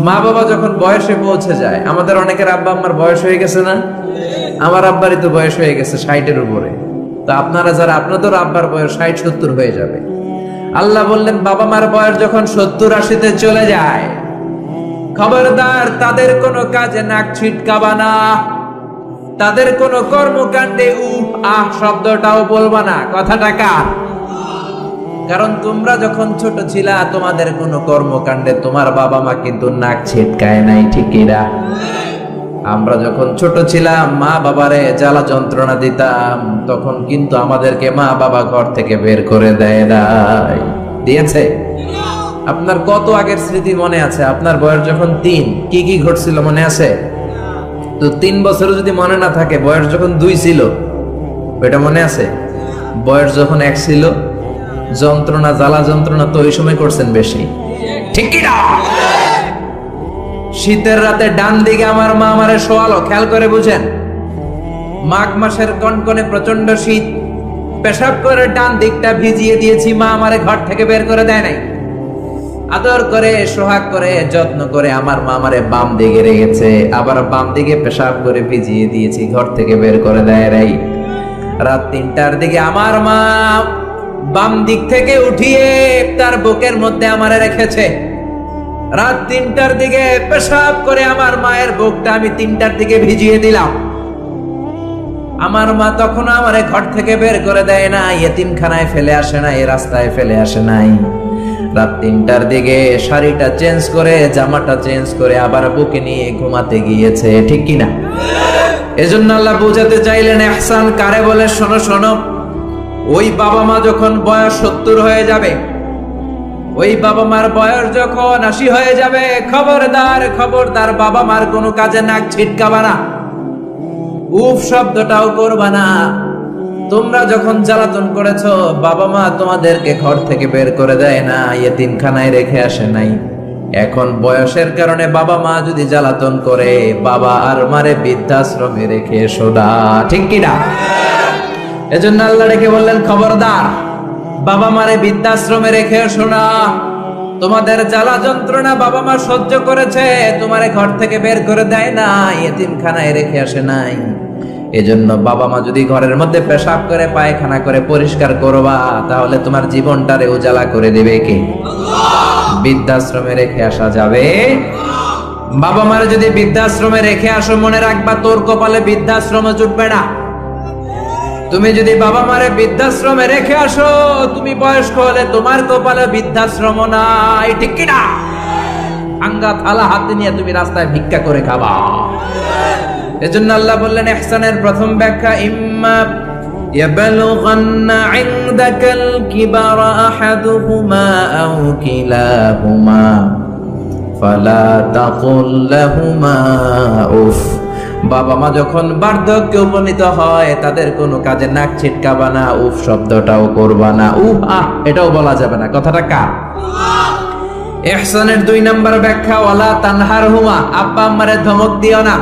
মা বাবা যখন বয়সে পৌঁছে যায়, আমাদের অনেকের আব্বা আম্মার বয়স হয়ে গেছে না? আমার আব্বারই তো বয়স হয়ে গেছে 60-এর উপরে। তো আপনারা যারা, আপনাদের আব্বার বয়স 60-70 হয়ে যাবে। আল্লাহ বললেন বাবা মার বয়স যখন 70-80-তে চলে যায়, খবরদার তাদের কোনো কাজে নাক ছিটকাবা না, তাদের কোনো কর্মকাণ্ডে উফ আহ শব্দটাও বলবা না। কথাটা কার? কারণ তোমরা যখন ছোট ছিলা, তোমাদের কোনো কর্মকাণ্ডে তোমার বাবা মা কিন্তু নাক ছিটকায় নাই, ঠিক না? আমরা যখন ছোট ছিলাম, মা বাবারে জ্বালা যন্ত্রণা দিতাম, তখন কিন্তু আমাদেরকে মা বাবা ঘর থেকে বের করে দেয় নাই, দিয়েছে? আপনার কত আগের স্মৃতি মনে আছে? আপনার বয়স যখন 3, কি কি ঘটছিল মনে আছে? তো 3 বছর যদি মনে না থাকে, বয়স যখন 2 ছিল ওইটা মনে আছে? বয়স যখন 1 ছিল, যন্ত্রণা জ্বালা যন্ত্রণা তো ওই সময় করছেন বেশি, ঠিক কি না? শীতের রাতে ডান দিকে আমার মা আমারে শোয়ালো, খেয়াল করে বুঝেন। মাঘ মাসের কনকনে প্রচন্ড শীত, পেশাব করে ডান দিকটা ভিজিয়ে দিয়েছি, মা আমারে ঘর থেকে বের করে দেয় নাই। আদর করে সোহাগ করে যত্ন করে আমার মা আমারে বাম দিকে রেখেছে, আবার বাম দিকে পেশাব করে ভিজিয়ে দিয়েছি, ঘর থেকে বের করে দেয় নাই। রাত 3টার দিকে আমার মা বাম দিক থেকে উঠিয়ে তার বুকের মধ্যে আমারে রেখেছে। রাত 3টার দিকে পেশাব করে আমার মায়ের বুকটা আমি 3টার দিকে ভিজিয়ে দিলাম। আমার মা তখন আমারে ঘর থেকে বের করে দেয় না, এতিমখানায় ফেলে আসে না, এই রাস্তায় ফেলে আসে নাই। রাত 3টার দিকে শাড়িটা চেঞ্জ করে, জামাটা চেঞ্জ করে আবার বুকে নিয়ে ঘুমাতে গিয়েছে, ঠিক কিনা? এজন্য আল্লাহ বোঝাতে চাইলেন ইহসান কারে বলে। শোনো শোনো, ওই বাবা মা যখন বয়স 70 হয়ে যাবে, ওই বাবা মার বয়স যখন 80 হয়ে যাবে, খবরদার খবরদার বাবা মার কোনো কাজে নাক ছিটকাবা না, উফ শব্দটাও করবা না। তোমরা যখন জ্বালাতন করেছো, বাবা মা তোমাদেরকে ঘর থেকে বের করে দেয় না, এতিমখানায় রেখে আসে নাই। এখন বয়সের কারণে বাবা মা যদি জ্বালাতন করে, বাবা আর মারে বৃদ্ধাশ্রমে রেখে এসো না, ঠিক কিনা? এজন্য আল্লাহ রেখে বললেন খবরদার বাবা মারে বৃদ্ধাশ্রমে রেখে এসো না। তোমাদের জ্বালা যন্ত্রণা বাবা মা সহ্য করেছে, তোমারে ঘর থেকে বের করে দেয় না, এতিমখানায় রেখে আসে নাই। এজন্য বাবা মা যদি ঘরের মধ্যে পেশাব করে, পায়খানা করে পরিষ্কার করবা, তাহলে তোমার জীবনটারে উজালা করে দেবে কে? বৃদ্ধাশ্রমে রেখে আসা যাবে? বাবা মারে যদি বৃদ্ধাশ্রমে রেখে আসো, মনে রাখবা তোর কপালে বৃদ্ধাশ্রম জুটবে না। তুমি যদি বাবা মারে বৃদ্ধাশ্রমে রেখে আসো, তুমি বয়স্ক হলে তোমার কপালে বৃদ্ধাশ্রম নাই, ঠিক কিনা? আঙ্গা থালা হাতে নিয়ে তুমি রাস্তায় ভিক্ষা করে খাবা। এজন্য আল্লাহ বললেন ইহসানের প্রথম ব্যাখ্যা, ইম্মা ইয়াবলুগান্না ইনদাকাল কিবারা আহাদুহুমা আও কিলাহুমা ফালা তাকুল লাহুমা উফ। বাবা মা যখন বার্ধক্যে উপনীত হয়, তাদের কোনো কাজে নাক ছিটকাবা না, উফ শব্দটাও করবা না, উফ আহ এটাও বলা যাবে না। কথাটা কার? ইহসানের 2 নম্বর ব্যাখ্যা, ওয়ালা তানহারহুমা, আব্বা আম্মারে ধমক দিও না।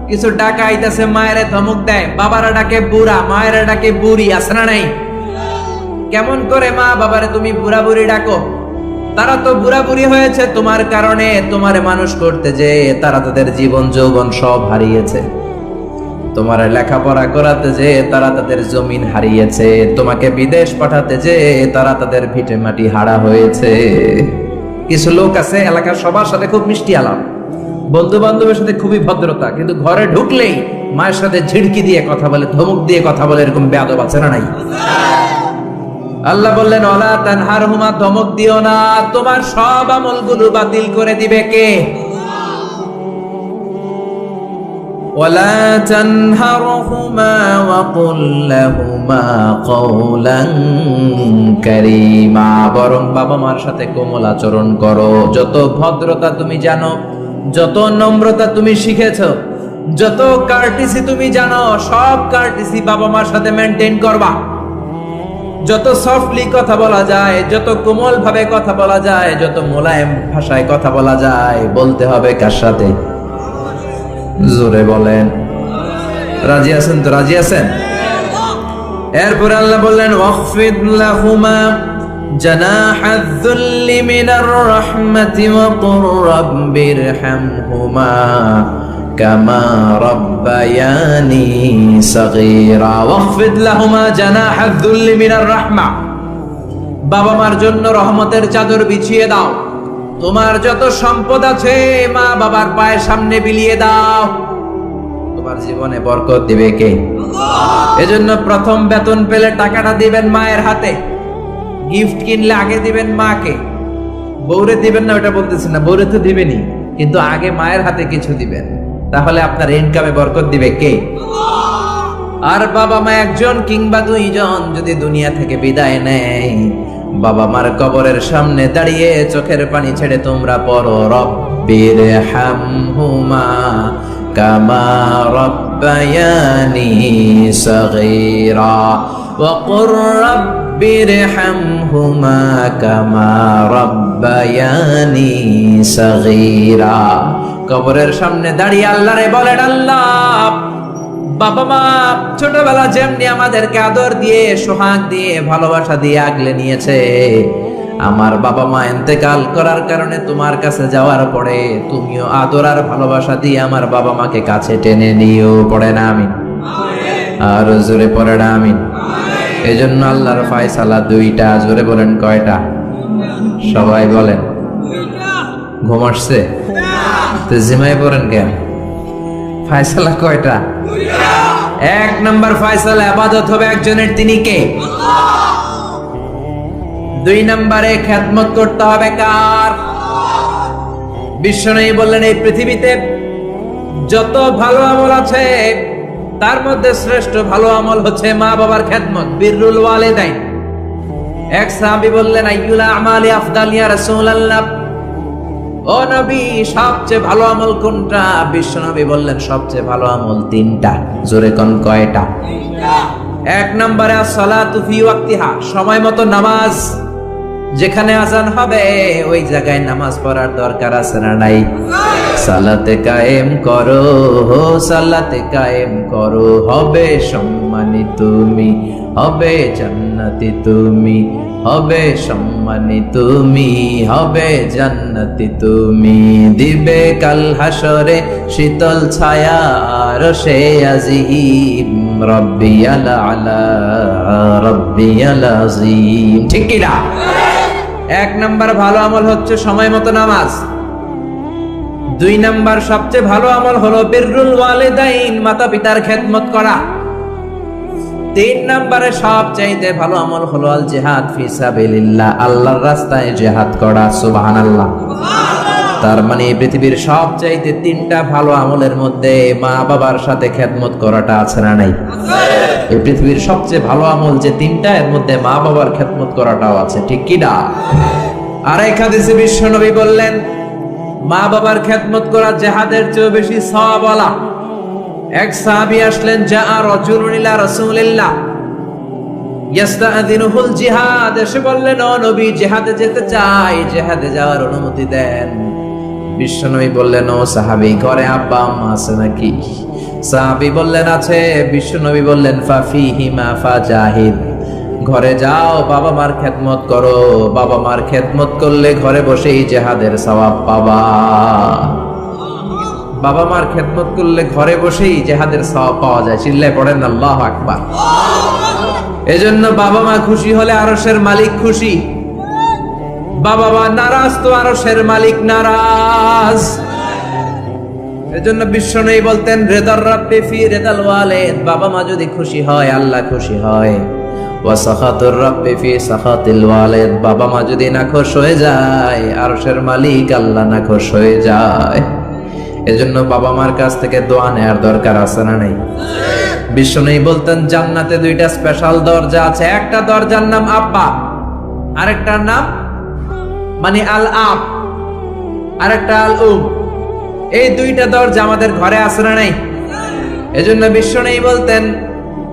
কিছু ডাকা আইতাছে, মায়েরে ধমক দেয়, বাবারা ডাকে বুড়া, মায়েরা ডাকে বুড়ি, আছে না নাই? কেমন করে মা বাবারে তুমি বুড়া বুড়ি ডাকো? তারা তো বুড়া বুড়ি হয়েছে তোমার কারণে, তোমারে মানুষ করতে যে তারা তাদের জীবন যৌবন সব হারিয়েছে। তোমার লেখাপড়া করাতে যে তারা তাদের জমিন হারিয়েছে, তোমাকে বিদেশ পাঠাতে যে তারা তাদের ভিটে মাটি হারা হয়েছে। কিছু লোক আছে এলাকার সবার সাথে খুব মিষ্টি আলাপ, বন্ধু বান্ধবের সাথে খুবই ভদ্রতা, কিন্তু ঘরে ঢুকলেই মায়ের সাথে ঝিড়কি দিয়ে কথা বলে, ধমক দিয়ে কথা বলে, এরকম বেয়াদব আছে না নাই? আল্লাহ বললেন ওয়ালা তানহারহুমা, ধমক দিও না, তোমার সব আমলগুলো বাতিল করে দিবে কে? ওয়ালা তানহারহুমা ওয়া কুল লাহুমা কওলান কারীমা, বরং বাবা মার সাথে কোমল আচরণ করো। যত ভদ্রতা তুমি জানো, যত নম্রতা তুমি শিখেছো, যত কার্টিসি তুমি জানো, সব কার্টিসি বাবা মার সাথে মেনটেন করবা। যত সফটলি কথা বলা যায়, যত কোমল ভাবে কথা বলা যায়, যত মোলায়েম ভাষায় কথা বলা যায়, বলতে হবে কার সাথে? জোরে বলেন, রাজি আছেন তো? রাজি আছেন? এরপরে আল্লাহ বললেন ওয়াখফিদ লাহুমা জানাহায যুল্লি মিনার রাহমাতি ওয়া কুর রাব্বিরহামহুমা কামা রাব্বায়ানি সাগীরা ওয়াখফিদ লাহুমা জানাহায যুল্লি মিনার রাহমা। বাবা মার জন্য রহমতের চাদর বিছিয়ে দাও। তোমার যত সম্পদ আছে মা বাবার পায়ের সামনে বিলিয়ে দাও। তোমার জীবনে বরকত দিবে কে? এজন্য প্রথম বেতন পেলে টাকাটা দিবেন মায়ের হাতে। গিফট কিনলে আগে দিবেন মাকে, বউরে দিবেন না ওটা বলতেছি না, বউরে তো দিবেনই, কিন্তু আগে মায়ের হাতে কিছু দিবেন। তাহলে আপনার ইনকামে বরকত দিবে কে? আর বাবা মা একজন কিংবা দুইজন যদি দুনিয়া থেকে বিদায় নেয়, বাবা মার কবরের সামনে দাঁড়িয়ে চোখের পানি ছেড়ে তোমরা পড়ো রব্বিরহামহুমা কামা রাব্বায়ানি সাগীরা ওয়া কুর রাব্বিরহামহুমা কামা রাব্বায়ানি সাগীরা। কবরের সামনে দাঁড়িয়ে আল্লাহরে বলেন, আল্লাহ বাবা মা ছোটবেলা যেমনি আমাদেরকে আদর দিয়ে সোহাগ দিয়ে ভালোবাসা দিয়ে আগলে নিয়েছে, আমার বাবা মা ইন্তেকাল করার কারণে তোমার কাছে যাওয়ার পরে তুমিও আদর আর ভালোবাসা দিয়ে আমার বাবা মাকে কাছে টেনে নিও। পড়ে না আমিন? আর জোরে পড়ে না আমিন? এজন্য আল্লাহর ফয়সালা দুইটা। জোরে বলেন কয়টা? সবাই বলেন। ঘুম আসছে তো জিমাই পড়েন কেন? ফয়সালা কয়টা? এক নম্বর ফয়সালা ইবাদত হবে একজনের, তিনি কে? দুই নম্বরে খেদমত করতে হবে কার? বিশ্বনবী বললেন এই পৃথিবীতে যত ভালো আমল আছে তার মধ্যে শ্রেষ্ঠ ভালো আমল হচ্ছে মা বাবার খেদমত, বিররুল ওয়ালিদাইন। এক সাহাবী বললেন আইয়ুল আমালি আফদাল ইয়া রাসূলুল্লাহ, ও নবী সবচেয়ে ভালো আমল কোনটা? বিশ্বনবী বললেন সবচেয়ে ভালো আমল তিনটা। জোরে কোন কয়টা? এক নম্বরে as-সালাতু ফি ওয়াক্তিহা, সময় মতো নামাজ। যেখানে আজান হবে ওই জায়গায় নামাজ পড়ার দরকার আছে না নাই? সালাতে কায়েম করো, সালাতে কায়েম করো, হবে সম্মানী তুমি, হবে জান্নাতি তুমি, হবে সম্মানী তুমি, হবে জান্নাতি তুমি। দিবে কাল হাসরে শীতল ছায়া আরশে আজিম, রব্বিয়াল আলা রব্বিয়াল আযীম। ঠিক কি না? এক নাম্বার ভালো আমল হচ্ছে সময় মতো নামাজ। দুই নাম্বার সবচেয়ে ভালো আমল হলো বিররুল ওয়ালিদাইন, মাতা পিতার খেদমত করা। তিন নম্বরে সবচাইতে ভালো আমল হলো আল জিহাদ ফি সাবিলিল্লাহ, আল্লাহর রাস্তায় জিহাদ করা। সুবহানাল্লাহ। তার মানে পৃথিবীর সবচাইতে তিনটা ভালো আমলের মধ্যে মা বাবার সাথে খেদমত করাটা আছে না নাই? এই পৃথিবীর সবচেয়ে ভালো আমল যে তিনটা, এর মধ্যে মা বাবার খেদমত করাটাও আছে। ঠিক কি না? আর এক হাদিসে বিশ্বনবী বললেন মা বাবার খেদমত করা জিহাদের চেয়ে বেশি সওয়াবওয়ালা। এক সাহাবী আসলেন, যা রাজুলুন ইলা রাসূলিল্লাহ ইস্তাআযিনুহুল জিহাদ, এসে বললেন ও নবী জিহাদে যেতে চাই, জিহাদে যাওয়ার অনুমতি দেন। বিশ্বনবী বললেন ও সাহাবী ঘরে আব্বা আম্মা আছে নাকি? সাহাবী বললেন আছে। বিশ্বনবী বললেন ফাফিহিমা ফাজাহিদ, ঘরে যাও বাবা মার খেদমত করো, বাবা মার খেদমত করলে ঘরে বসেই জিহাদের সওয়াব পাবা। বাবা মার খেদমত করলে ঘরে বসেই জিহাদের সওয়াব পাওয়া যায়। চিল্লায় পড়েন আল্লাহু আকবার। এজন্য বাবা মা খুশি হলে আরশের মালিক খুশি, বাবা মা নারাজ তো আরশের মালিক নারাজ। এজন্য বিশ্বনবী বলতেন রিদার রাব্বি ফি রিদাল ওয়ালিদ, বাবা মা যদি খুশি হয় আল্লাহ খুশি হয়। ওয়া সাখাতুর রাব্বি ফি সাখাতিল ওয়ালিদ, বাবা মা যদি নাখোশ হয়ে যায় আরশের মালিক আল্লাহ নাখোশ হয়ে যায়। এজন্য বাবা মার কাছ থেকে দোয়া নেওয়ার দরকার আছে না নাই? বিশ্বনবী বলতেন জান্নাতে দুইটা স্পেশাল দরজা আছে, একটা দরজার নাম আব্বা, আরেকটার নাম মানে আল আব, আরেকটা আল উম। এই দুইটা দরজা আমাদের ঘরে আছে না নাই? এজন্য বিশ্বনবী বলতেন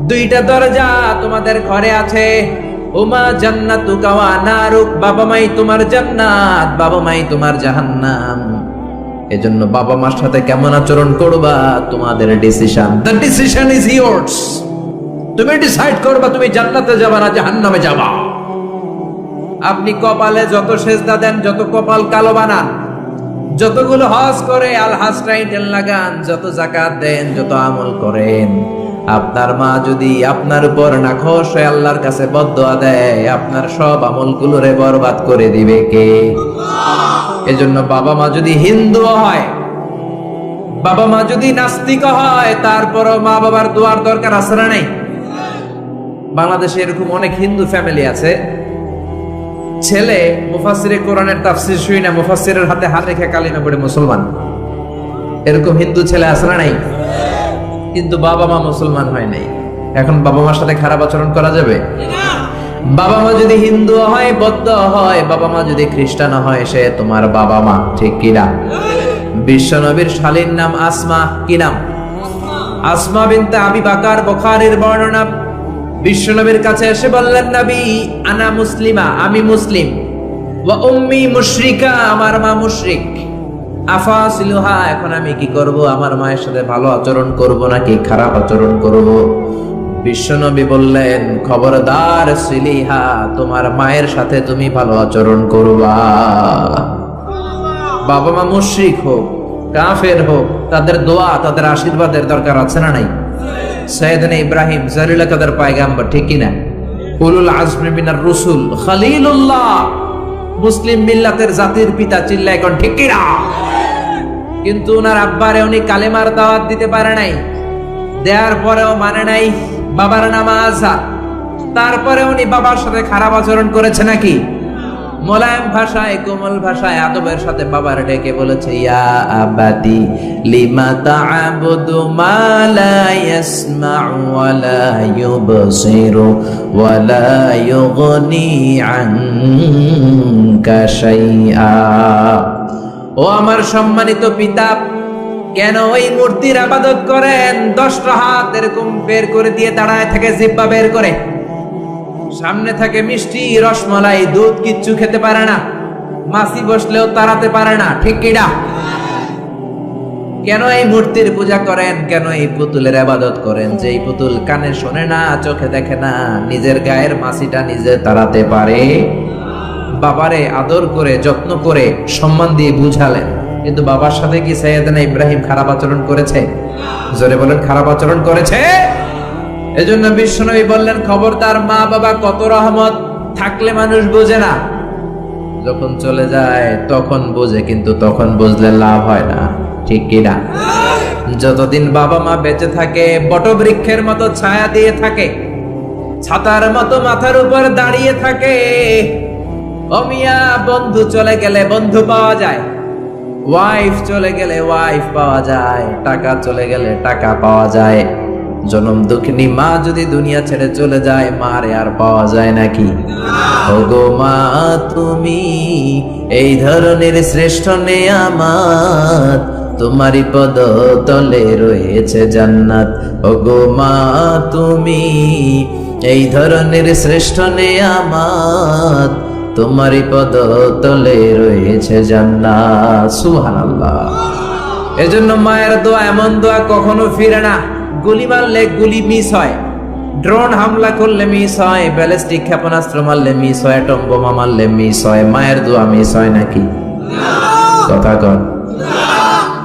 দুইটা দরজা তোমাদের ঘরে আছে। উমা জান্নাতুকা ওয়া নারুক, বাবা মাই তোমার জান্নাত, বাবা মাই তোমার জাহান্নাম। এজন্য বাবা মার সাথে কেমন আচরণ করবা তোমাদের decision. The decision is years. তুমি ডিসাইড করবা তুমি জান্নাতে যাবা না জাহান্নামে যাবা। আপনি কপালে যত সেজদা দেন, যত কপাল কালো বানান, যতগুলো হজ করে আল হাজ টাইটেল লাগান, যত যাকাত দেন, যত আমল করেন, আপনার মা যদি আপনার উপর নাখোশ হয়ে আল্লাহর কাছে বদদোয়া দেয়, আপনার সব আমলগুলোরে বরবাদ করে দিবে কে? এজন্য বাবা মা যদি হিন্দু হয়, বাবা মা যদি নাস্তিক হয়, তারপরও মা বাবার দোয়ার দরকার আছে না নাই? বাংলাদেশে এরকম অনেক হিন্দু ফ্যামিলি আছে, ছেলে মুফাসসিরে কোরআনের তাফসীর শুই না, মুফাসসিরের হাতে হাত রেখে কালিমা পড়ে মুসলমান। এরকম হিন্দু ছেলে আছে না নাই? কিন্তু বাবা মা মুসলমান হয় নাই। এখন বাবা মার সাথে খারাপ আচরণ করা যাবে? বাবা মা যদি হিন্দু হয়, বৌদ্ধ হয়, বাবা মা যদি খ্রিস্টান হয়, সে তোমার বাবা মা, ঠিক কিনা? বিশ্ব নবীর শালীর নাম আসমা। কি নাম? আসমা বিনতে আবি বকর, বুখারীর বর্ণনা। বিশ্ব নবীর কাছে এসে বললেন, নবী আনা মুসলিমা, আমি মুসলিম, ওয়া উম্মি মুশরিকা, আমার মা মুশরিক, আফাসিলুহা, এখন আমি কি করব? আমার মায়ের সাথে ভালো আচরণ করব নাকি খারাপ আচরণ করব? বিশ্বনবী বললেন, খবরদার সিলিহা, তোমার মায়ের সাথে তুমি ভালো আচরণ করবা। বাবা মা মুশরিক হোক, কাফের হোক, তাদের দোয়া, তাদের আশীর্বাদের দরকার আছে না নাই? সাইয়েদনা ইব্রাহিম জালিলা কাদের পয়গাম্বর, ঠিক কি না? উলুল আজমি মিনার রাসূল, খলিলুল্লাহ, মুসলিম মিল্লাতের জাতির পিতা, চিল্লায় কোন ঠিক কি না? কিন্তু ওনার আব্বারে উনি কালেমার দাওয়াত দিতে পারে নাই, দেওয়ার পরেও মানে নাই বাবার নামাজ, তারপরে উনি বাবার সাথে খারাপ আচরণ করেছে নাকি? মোলায়েম ভাষায়, কোমল ভাষায়, আদবের সাথে বাবার ডেকে বলেছে, ইয়া আবাদি লিমা তা'বুদু মা লা ইয়াসমা'ু ওয়া লা ইউবসিরু ওয়া লা ইউগনি আনকা শাইআ। ও আমার সম্মানিত পিতা, কেন ওই মূর্তির ইবাদত করেন? 10টা হাত এরকম বের করে দিয়ে দাঁড়ায় থাকে, জিহ্বা বের করে, সামনে থাকে মিষ্টি, রসমালাই, দুধ, কিচ্ছু খেতে পারে না, মাছি বসলেও তাড়াতে পারে না, ঠিক কিনা? কেন এই মূর্তির পূজা করেন? কেন এই পুতুলের ইবাদত করেন? যে এই পুতুল কানে শোনে না, চোখে দেখে না, নিজের গায়ের মাছিটা নিজে তাড়াতে পারে? বাবারে আদর করে, যত্ন করে, সম্মান দিয়ে বুঝালেন, কিন্তু বাবার সাথে কি সাইয়েদনা ইব্রাহিম খারাপ আচরণ করেছে? জোরে বলেন, খারাপ আচরণ করেছে? এজন্য বিশ্বনবী বললেন, খবরদার, মা বাবা কত রহমত থাকলে মানুষ বোঝে না, যখন চলে যায় তখন বোঝে, কিন্তু তখন বুঝলে লাভ হয় না, ঠিক কিনা? যতদিন বাবা মা বেঁচে থাকে, বটবৃক্ষের মতো ছায়া দিয়ে থাকে, ছাতার মতো মাথার উপর দাঁড়িয়ে থাকে। অমিয়া, বন্ধু চলে গেলে বন্ধু পাওয়া যায়, ওয়াইফ চলে গেলে ওয়াইফ পাওয়া যায়, টাকা চলে গেলে টাকা পাওয়া যায়। জনম দুঃখিনী মা যদি দুনিয়া ছেড়ে চলে যায়, মারে আর পাওয়া যায় নাকি? ওগো মা, তুমি এই ধরনের শ্রেষ্ঠ নেয়ামত, তোমারই পদ তলে রয়েছে জান্নাত। ওগো মা, তুমি এই ধরনের শ্রেষ্ঠ নেয়ামত, তোমারই পদ তলে রয়েছে জান্নাত। সুবহানাল্লাহ। এজন্য মায়ের দোয়া এমন দোয়া কখনো ফিরে না। গুলি মারলে গুলি মিস হয়, ড্রোন হামলা করলে মিস হয়, ব্যালিস্টিক ক্ষেপণাস্ত্র মারলে মিস হয়, অ্যাটম বোমা মারলে মিস হয়, মায়ের দোয়া মিস হয় নাকি? কথা কর,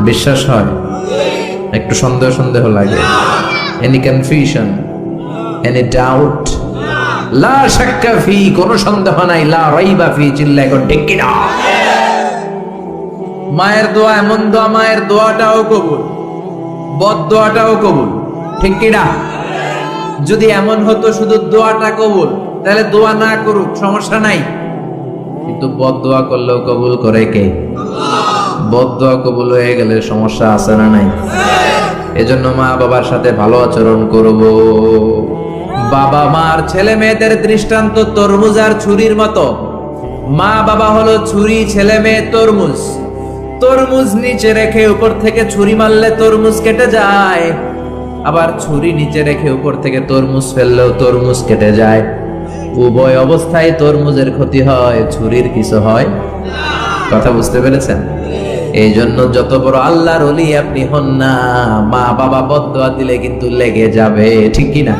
বিশ্বাস হয়? একটু সন্দেহ সন্দেহ লাগে? Any confusion, any doubt? লা শাক্কা ফি, কোনো সন্দেহ নাই, লা রাইবা ফি, চিল্লায় কোন ঠিক কি না? মায়ের দোয়া এমন দোয়া, মায়ের দোয়াটাও কবুল, বদ দোয়াটাও কবুল, ঠিক কি না? যদি এমন হতো শুধু দোয়াটা কবুল, তাহলে দোয়া না করুক, সমস্যা নাই, কিন্তু বদ দোয়া করলেও কবুল করে কে? বদ দোয়া কবুল হয়ে গেলে সমস্যা আছে না নাই? এজন্য মা বাবার সাথে ভালো আচরণ করব। বাবা মার ছেলে মেয়েদের দৃষ্টান্ত তরমুজ আর ছুরির মতো। মা বাবা হলো ছুরি, ছেলে মেয়ে তরমুজ। তরমুজ নিচে রেখে উপর থেকে ছুরি মারলে তরমুজ কেটে যায়, আবার ছুরি নিচে রেখে উপর থেকে তরমুজ ফেললেও তরমুজ কেটে যায়। উভয় অবস্থায় তরমুজের ক্ষতি হয়, ছুরির কিছু হয়। কথা বুঝতে পেরেছেন? এই জন্য যত বড় আল্লাহর ওলি আপনি হন না, মা বাবা বদদোয়া দিলে কিন্তু লেগে যাবে, ঠিক কি না?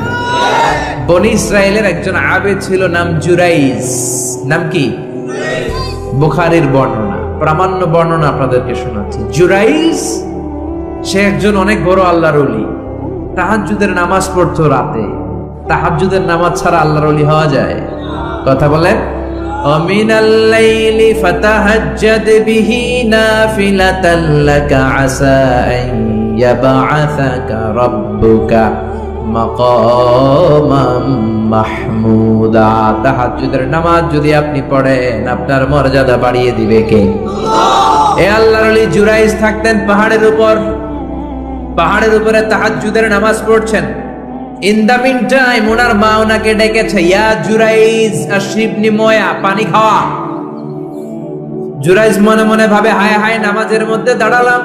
বনি ইসরায়েলের একজন আবেদ ছিল, নাম জুরাইজ। নাম কি? বুখারীর বর্ণনা, প্রামাণ্য বর্ণনা আপনাদেরকে শোনাচ্ছি। জুরাইজ সে একজন অনেক বড় আল্লাহর ওলি। তাহাজ্জুদের নামাজ পড়তো রাতে। তাহাজ্জুদের নামাজ ছাড়া আল্লাহর ওলি হওয়া যায়? কথা বলেন। ওমিনাল লাইলি ফাতাহাজ্জাদ বিহি নাফিলাতান লাকা আসা আন ইয়াবআসাকা রাব্বুকা মাকামাম মাহমুদা। তাহাজ্জুদের নামাজ যদি আপনি পড়েন, আপনার মর্যাদা বাড়িয়ে দিবে কে? এ আল্লাহর ওলি জুরাইজ থাকতেন পাহাড়ের উপর। পাহাড়ের উপরে তাহাজ্জুদের নামাজ পড়ছেন। ইন দা মিন টাইম ওনার মা ওনাকে ডেকেছে, ইয়া জুরাইজ আশরিবনি ময়া, পানি খাওয়া। জুরাইজ মনে মনে ভাবে, হায় হায়, নামাজের মধ্যে দাঁড়ালাম,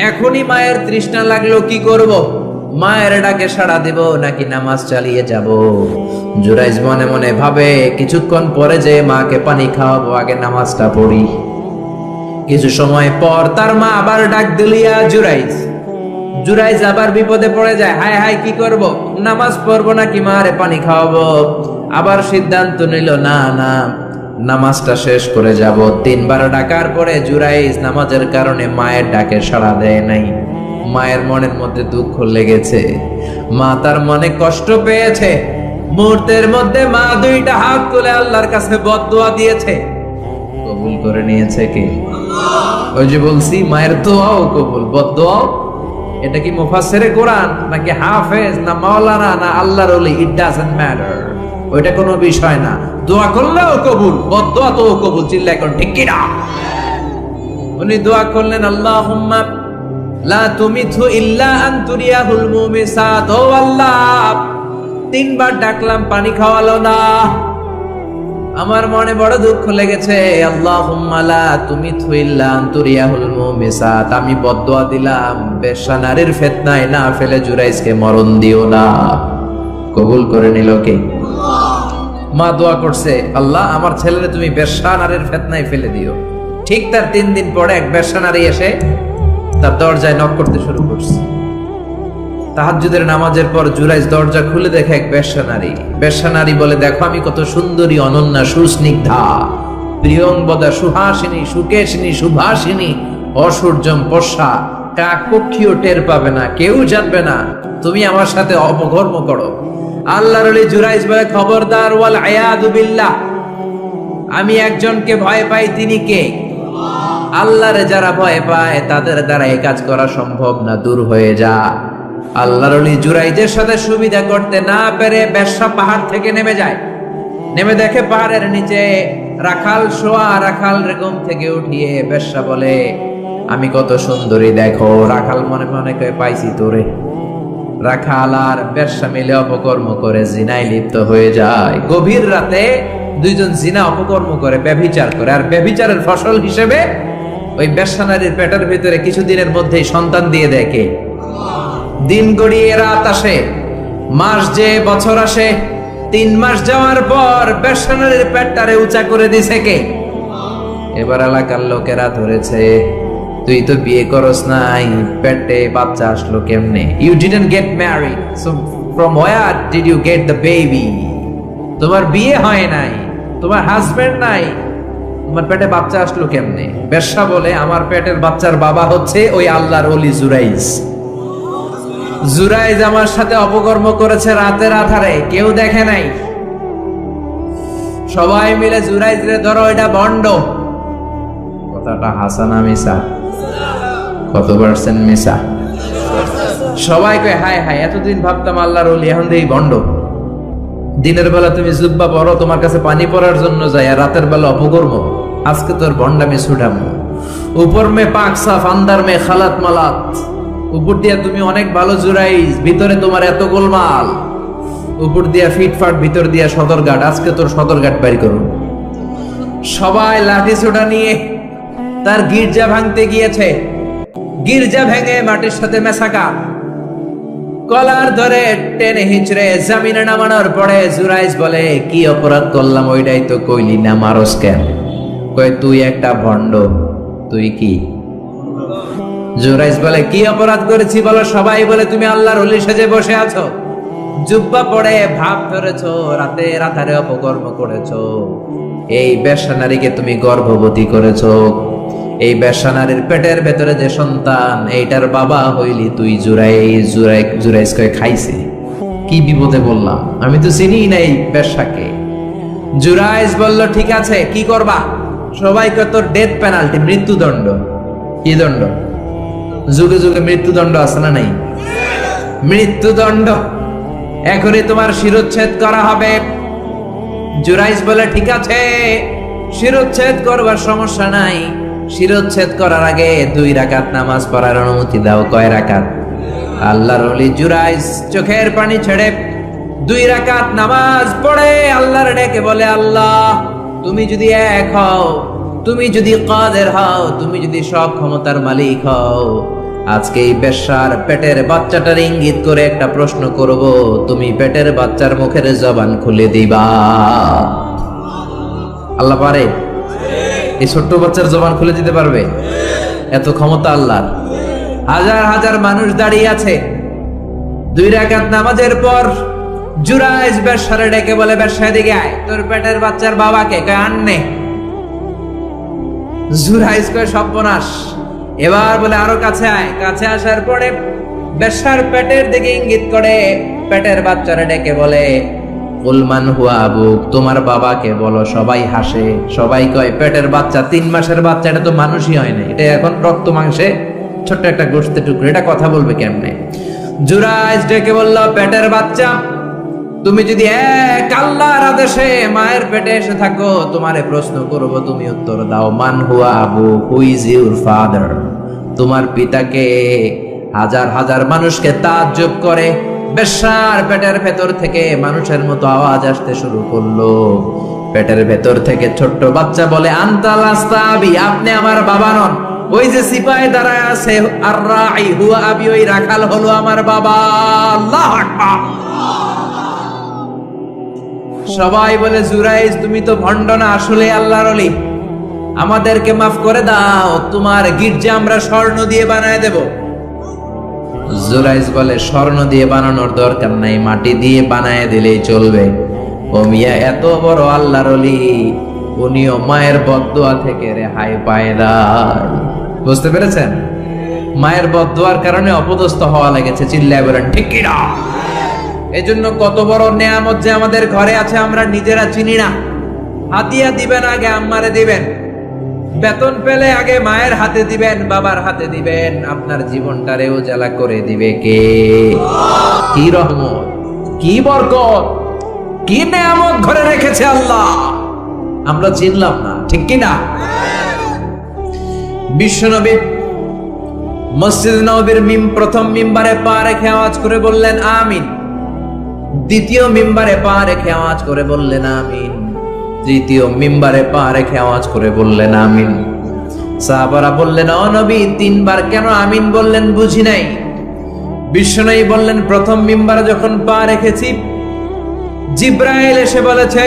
এখনই মায়ের তৃষ্ণা লাগলো, কি করব? মায়ের ডাকে সাড়া দেব নাকি নামাজ চালিয়ে যাব? জুরাইজ মনে মনে ভাবে, কিছুক্ষণ পরে যে মাকে পানি খাওয়াবো, আগে নামাজটা পড়ি। কিছু সময় পর তার মা আবার ডাক দিল, ইয়া জুরাইজ। জুরাইজ আবার বিপদে পড়ে যায়, হায় হায়, কি করব? নামাজ পড়বো নাকি মারে পানি খাওয়াবো? আবার সিদ্ধান্ত নিল, না না, নামাজটা শেষ করে যাব। 3 বার ডাকার পরে জুরাইজ নামাজের কারণে মায়ের ডাকে সাড়া দেয় নাই। মায়ের মনের মধ্যে দুঃখ লেগেছে, মা তার মনে কষ্ট পেয়েছে। মুহূর্তের মধ্যে মা 2টা হাত তুলে আল্লাহর কাছে বদদোয়া দিয়েছে। কবুল করে নিয়েছে কে? ওই যে বলছি, মায়ের দোয়াও কবুল, বদদোয়াও। এটা কি মুফাসসিরে কোরআন নাকি হাফেজ না মাওলানা না আল্লাহর ওলি, ইট ডাজন্ট ম্যাটার। ওইটা কোনো বিষয় না। দোয়া করলেও কবুল, বদদোয়া তো কবুল। চিল্লায় কোন ঠিক কি না? উনি দোয়া করলেন, আল্লাহুম্মা লা তুমিথু ইল্লা আন তুরিয়াহুল মুমিসাত। ও আল্লাহ, 3 বার ডাকলাম, পানি খাওয়ালো না। আমার মনে বড় দুঃখ লেগেছে। আল্লাহুম্মা লা তুমিথু ইল্লা আন তুরিয়াহুল মুমিসাত। আমি বদদোয়া দিলাম, বেশ্যা নারীর ফিতনায় না ফেলে জুরাইজকে মরণ দিও না। কবুল করে নিল কে? মা দোয়া করছে, আল্লাহ, আমার ছেলেরে তুমি বেশ্যা নারীর ফিতনায় ফেলে দিও। ঠিক তার 3 দিন পরে এক বেশ্যা নারী এসে তার দরজায় নক করতে শুরু করছে। তাহাজ্জুদের নামাজের পর জুরাইজ দরজা খুলে দেখে এক বেশ্যা নারী। বেশ্যা নারী বলে, দেখো আমি কত সুন্দরী, অনন্যা, সুস্নিগ্ধা, প্রিয়ংবদা, সুহাসিনী, সুকেশিনী, সুভাষিনী, অসূর্যম পশা, কাকপক্ষীও টের পাবে না, কেউ জানবে না তুমি আমার সাথে অপকর্ম করো। আল্লাহর ওলি জুরাইজ বলে, খবরদার, ওয়াল আয়াদু বিল্লাহ, আমি একজনকে ভয় পাই, তিনি কে? আল্লাহরে যারা ভয় পায় তাদের দ্বারা এই কাজ করা সম্ভব না, দূর হয়ে যা। আল্লাহর ওলি জুরাইজের সাথে সুবিধা করতে না পেরে বেশ্যা পাহাড় থেকে নেমে যায়। নেমে দেখে পাহাড়ের নিচে রাখাল শোয়া। রাখাল ঘুম থেকে উঠিয়ে বেশ্যা বলে, আমি কত সুন্দরী দেখো। রাখাল মনে মনে কয়ে, পাইছি তোরে। রাখাল আর বেশ্যা মিলে অপকর্ম করে জিনায় লিপ্ত হয়ে যায়। গভীর রাতে 2 জন জিনা অপকর্ম করে, ব্যভিচার করে। আর ব্যভিচারের ফসল হিসেবে ওই বেশ্যা নারীর পেটের ভিতরে কিছুদিনের মধ্যেই সন্তান দিয়ে দেয় কে? দিন গড়িয়ে রাত আসে, মাস যে বছর আসে। 3 মাস যাওয়ার পর বেশ্যা নারীর পেটটারে উঁচা করে দিছে কে? এবার এলাকার লোকেরা ধরেছে, তুই তো বিয়ে করস নাই, পেটে বাচ্চা আসলো কেমনে? You didn't get married, so from where did you get the baby? তোমার বিয়ে হয় নাই, তোমার হাজবেন্ড নাই, তোমার পেটে বাচ্চা আসলো কেমনে? বেশ্যা বলে, আমার পেটের বাচ্চার বাবা হচ্ছে ওই আল্লাহর ওলি জুরাইজ। জুরাইজ আমার সাথে অপকর্ম করেছে রাতের আধারে, কেউ দেখে নাই। সবাই মিলে জুরাইজ রে ধরো, এটা ভণ্ড। কথাটা হাসানা মিসা? কত পার্সেন্ট মিসা? সবাই কয়, হায় হায়, এতদিন ভাবতাম আল্লাহর ওলি, এখন দেখি ভণ্ড। দিনের বেলা তুমি জুব্বা পরো, তোমার কাছে পানি পড়ার জন্য যাই, আর রাতের বেলা অপকর্ম। আজকে তোর ভণ্ডামি ছুটামো। উপর মে পাক সাফ, আন্দার মে খালাত মালাত। উপর দিয়া তুমি অনেক ভালো জুরাইজ, ভিতরে তোমার এত গোলমাল। উপর দিয়া ফিটফাট, ভিতর দিয়া সদরঘাট। আজকে তোর সদরঘাট বের করুন। সবাই লাঠি ছোটা নিয়ে তার গির্জা ভাঙতে গিয়েছে। গির্জা ভেঙে মাটির সাথে মেশাকা। কলার ধরে টেনে হিচড়ে জামিনে নামানোর পরে জুরাইজ বলে, কি অপরাধ করলাম? ওইটাই তো কইলি না, মারস কেন? কয়, তুই একটা ভণ্ড। তুই কি? জুরাইজ বলে, কি অপরাধ করেছি বলো? সবাই বলে তুমি আল্লাহর ওলি সেজে বসে আছো। জুব্বা পরে ভাব ধরেছো, রাতে রাতারে অপকর্ম করেছো, এই বেশ্যা নারীকে তুমি গর্ভবতী করেছো, এই বেশ্যা নারীর পেটের ভেতরে যে সন্তান, এইটার বাবা হইলি তুই। জুরাইজ কয়ে খাইছে। কি বিপদে বললাম, আমি তো চিনি না এই বেশ্যাকে। জুরাইজ বলল ঠিক আছে, কি করবা? সবাইকে তো ডেথ পেনাল্টি, মৃত্যুদণ্ড। কি দণ্ড? যুগে যুগে মৃত্যুদণ্ড আছে না নাই? মৃত্যুদণ্ড। এখনই তোমার শিরোচ্ছেদ করা হবে। জুরাইজ বলে ঠিক আছে, শিরোচ্ছেদ করবার সমস্যা নাই। শিরোচ্ছেদ করার আগে 2 রাকাত নামাজ পড়ার অনুমতি দাও। কয় রাকাত? আল্লাহর ওলি জুরাইজ চোখের পানি ছেড়ে 2 রাকাত নামাজ পড়ে আল্লাহর ডেকে বলে, আল্লাহ তুমি যদি এক হও, তুমি যদি কাদের হও, তুমি যদি সব ক্ষমতার মালিক হও, আজকে এই বেশ্যার পেটের বাচ্চাটার ইঙ্গিত করে একটা প্রশ্ন করব, তুমি পেটের বাচ্চার মুখের জবান খুলে দিবা। আল্লাহ পারে? এই ছোট্ট বাচ্চার জবান খুলে দিতে পারবে? এত ক্ষমতা আল্লাহর। হাজার হাজার মানুষ দাঁড়িয়ে আছে। 2 রাকাত নামাজের পর জুরাইজ বেশ্যারে ডেকে বলে, বেশ্যা এদিকে আয়, তোর পেটের বাচ্চার বাবাকে। কয় আননে। জুরাইজ কয় সর্বনাশ। এবার বলে আরো কাছে আয়। কাছে আসার পরে বেশ্যার পেটের দিকে ইঙ্গিত করে পেটের বাচ্চারে ডেকে বলে, উলমান হুয়া আবুক, তোমার বাবাকে বলো। সবাই হাসে, সবাই কয় পেটের বাচ্চা, 3 মাসের বাচ্চা, এটা তো মানুষই হয় না, এটা এখন রক্ত মাংসে ছোট্ট একটা গোশতের টুকরো, এটা কথা বলবে কেমনে? জুরাইজ ডেকে বলল, পেটের বাচ্চা, তুমি যদি এক আল্লাহর আদেশে মায়ের পেটে এসে থাকো, তোমারে প্রশ্ন করব, তুমি উত্তর দাও। মান হুয়া Abu, who is your father? তোমার পিতাকে? হাজার হাজার মানুষকে তাজ্জব করে বেশ্যার পেটের ভেতর থেকে মানুষের মতো আওয়াজ আসতে শুরু করলো। পেটের ভেতর থেকে ছোট্ট বাচ্চা বলে, আনতাল আস্তাবি, আপনি আমার বাবা নন। ওই যে সিপাহি দাঁড়ায় আছে, আর রাই হুয়া আবি, ওই রাখাল হলো আমার বাবা। আল্লাহু আকবার। সবাই বলে, জুরাইজ তুমি তো ভণ্ড না, আসলে আল্লাহর ওলি, আমাদেরকে মাফ করে দাও, তোমার গির্জা আমরা স্বর্ণ দিয়ে বানায় দেব। জুরাইজ বলে, স্বর্ণ দিয়ে বানানোর দরকার নাই, মাটি দিয়ে বানায় দিলেই চলবে। ও মিয়া, এত বড় আল্লাহর ওলি, উনিও মায়ের বদদোয়া থেকে রেহাই পায় না। বুঝতে পেরেছেন? মায়ের বদদোয়ার কারণে অপদস্থ হওয়া লেগেছে। চিল্লায় বলেন ঠিক কি না? এজন্য কত বড় নেয়ামত যে আমাদের ঘরে আছে আমরা নিজেরা চিনি না। হাতিয়া দিবেন আগে আম্মারে দিবেন, বেতন পেলে আগে মায়ের হাতে দিবেন, বাবার হাতে দিবেন, আপনার জীবনটারে উজালা করে দিবে কে? কি রহমত, কি বরকত, কি নেয়ামত ঘরে রেখেছে আল্লাহ, আমরা চিনলাম না। ঠিক কি না? বিশ্বনবী মসজিদ নববীর প্রথম মিম্বারে পা রেখে আওয়াজ করে বললেন আমিন। দ্বিতীয় মিম্বারে পা রেখে আওয়াজ করে বললেন আমিন। তৃতীয় মিম্বারে পা রেখে আওয়াজ করে বললেন আমিন। সাহাবারা বললেন, ও নবী, 3 বার কেন আমিন বললেন বুঝি নাই। বিশ্বনবী বললেন, প্রথম মিম্বারে যখন পা রেখেছি, জিব্রাইল এসে বলেছে,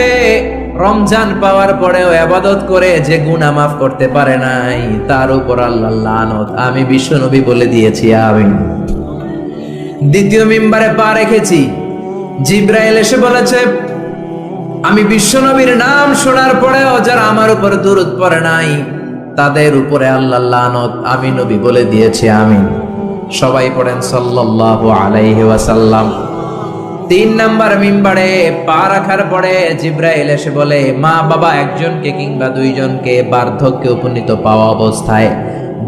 রমজান পাওয়ার পরেও ইবাদত করে যে গুনাহ মাফ করতে পারে নাই, তার উপর আল্লাহর লানত। আমি বিশ্বনবী বলে দিয়েছি আমিন। দ্বিতীয় মিম্বারে পা রেখেছি, জিব্রাইল এসে বলেছে, আমি বিশ্বনবীর নাম শোনার পরেও যারা আমার উপর দুরূদ পড়ে নাই, তাদের উপরে আল্লাহর লানত। আমি নবী বলে দিয়েছি আমিন। সবাই পড়েন সাল্লাল্লাহু আলাইহি ওয়াসাল্লাম। 3 নাম্বার মিম্বারে পা রাখার পরে জিব্রাইল এসে বলে, মা বাবা একজনকে কিংবা 2 জনকে বার্ধক্যে উপনীত পাওয়া অবস্থায়,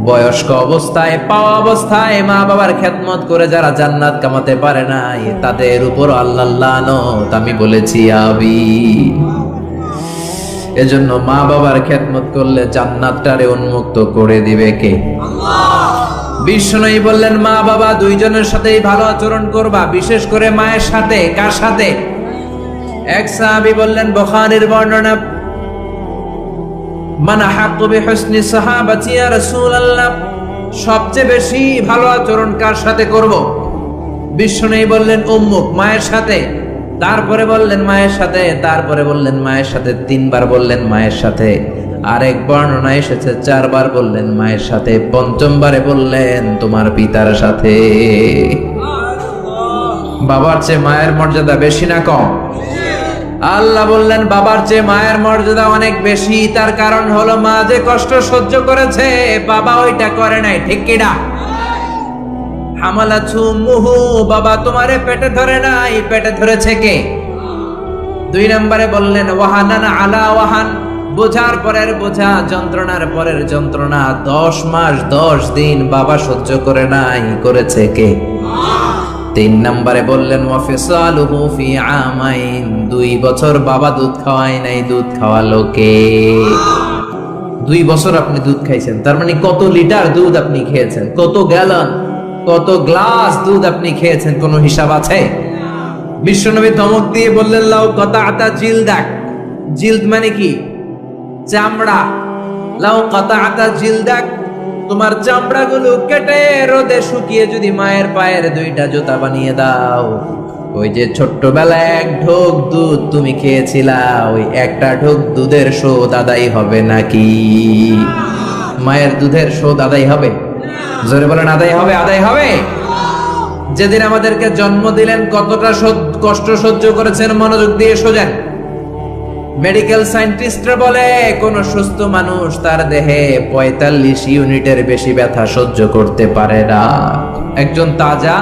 বয়স্ক অবস্থায়, পাওয়া অবস্থায় মা বাবার খেদমত করে যারা জান্নাত কামাতে পারে নাই, তাদের উপর আল্লাহর লানত। আমি বলেছি আমিন। এজন্য মা বাবার খেদমত করলে জান্নাতটারে উন্মুক্ত করে দিবে কে? আল্লাহ। বিশ্বনবী বললেন, মা বাবা 2 জনের সাথেই ভালো আচরণ করবা, বিশেষ করে মায়ের সাথে। কার সাথে? এক সাহাবী বললেন, বুখারীর বর্ণনা, মান আহাক্কু বিহুসনি সাহাবাতি ইয়া রাসূলুল্লাহ, সবচেয়ে বেশি ভালো আচরণ কার সাথে করব? বিশ্বনবী বললেন, উম্মুক, মায়ের সাথে। তারপরে বললেন মায়ের সাথে, তারপরে বললেন মায়ের সাথে, 3 বার বললেন মায়ের সাথে। আরেক বর্ণনা এসেছে 4 বার বললেন মায়ের সাথে, 5ম বারে বললেন তোমার পিতার সাথে। বাবার চেয়ে মায়ের মর্যাদা বেশি না কম? আল্লাহ বললেন বাবার চেয়ে মায়ের মর্যাদা অনেক বেশি। তার কারণ হলো মা যে কষ্ট সহ্য করেছে বাবা ওইটা করে নাই, ঠিক কিনা? হামালাতহু উম্মুহু, বাবা তোমারে পেটে ধরে নাই, পেটে ধরেছে কে? 2 নম্বরে বললেন ওয়াহানান আলা ওয়াহান, বোঝার পরের বোঝা, যন্ত্রণার পরের যন্ত্রণা 10 মাস 10 দিন বাবা সহ্য করে নাই, করেছে কে? 3 নম্বরে বললেন ওয়াফিসালুহু ফি আমাইন, 2 বছর বাবা দুধ খাওয়ায় নাই, দুধ খাওয়ালো কে? 2 বছর আপনি দুধ খাইছেন, তার মানে কত লিটার দুধ আপনি খেয়েছেন, কত গ্যালন, কত গ্লাস দুধ আপনি খেয়েছেন, কোনো হিসাব আছে? বিশ্বনবী ধমক দিয়ে বললেন লাউ কাতাআতা জিলদাক, জিলদ মানে কি? চামড়া। লাউ কাতাআতা জিলদাক, তোমার চামড়াগুলো কেটে রোদে শুকিয়ে যদি মায়ের পায়ের 2টা জুতা বানিয়ে দাও, ওই যে ছোট্টবেলায় 1 ঢোক দুধ তুমি খেয়েছিলা, ওই একটা ঢোক দুধের শোধ আদায় হবে নাকি? মায়ের দুধের শোধ আদায় হবে? জোরে বলেন আদায় হবে? আদায় হবে? যেদিন আমাদেরকে জন্ম দিলেন কতটা কষ্ট সহ্য করেছেন, মনোযোগ দিয়ে শোনেন। মেডিকেল সায়েন্টিস্টরা বলে কোন সুস্থ মানুষ তার দেহে 45 ইউনিটের বেশি ব্যথা সহ্য করতে পারে না। একজন তাজা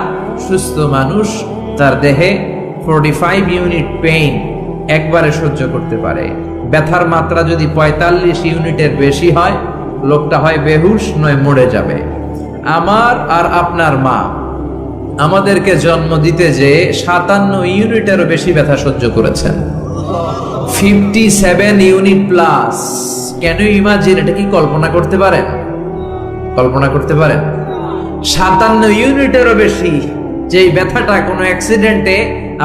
সুস্থ মানুষ তার দেহে 45 ইউনিট পেইন একবারে সহ্য করতে পারে। ব্যথার মাত্রা যদি 45 ইউনিটের বেশি হয়, লোকটা হয় বেহুশ নয় মরে যাবে। আমার আর আপনার মা আমাদেরকে জন্ম দিতে যে 57 ইউনিটেরও বেশি ব্যথা সহ্য করেছেন, 57 unit plus. Can you imagine? এটা কি কল্পনা করতে পারেন? কল্পনা করতে পারেন? 57 ইউনিটেরও বেশি, যেই ব্যথাটা কোনো অ্যাক্সিডেন্টে